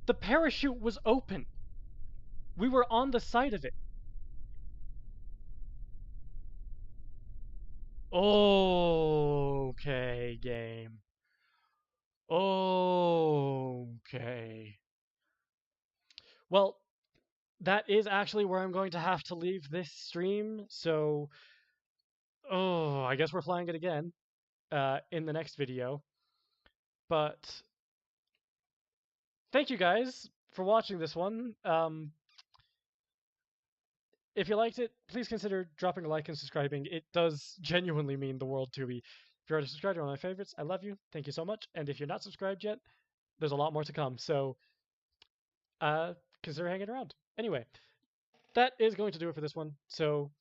The parachute was open. We were on the side of it. Okay, game. Okay. Well, that is actually where I'm going to have to leave this stream, so... Oh, I guess we're flying it again in the next video. But thank you guys for watching this one. If you liked it, please consider dropping a like and subscribing. It does genuinely mean the world to me. If you're already subscribed, you're one of my favorites. I love you. Thank you so much. And if you're not subscribed yet, there's a lot more to come. So consider hanging around. Anyway, that is going to do it for this one. So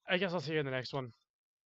I guess I'll see you in the next one.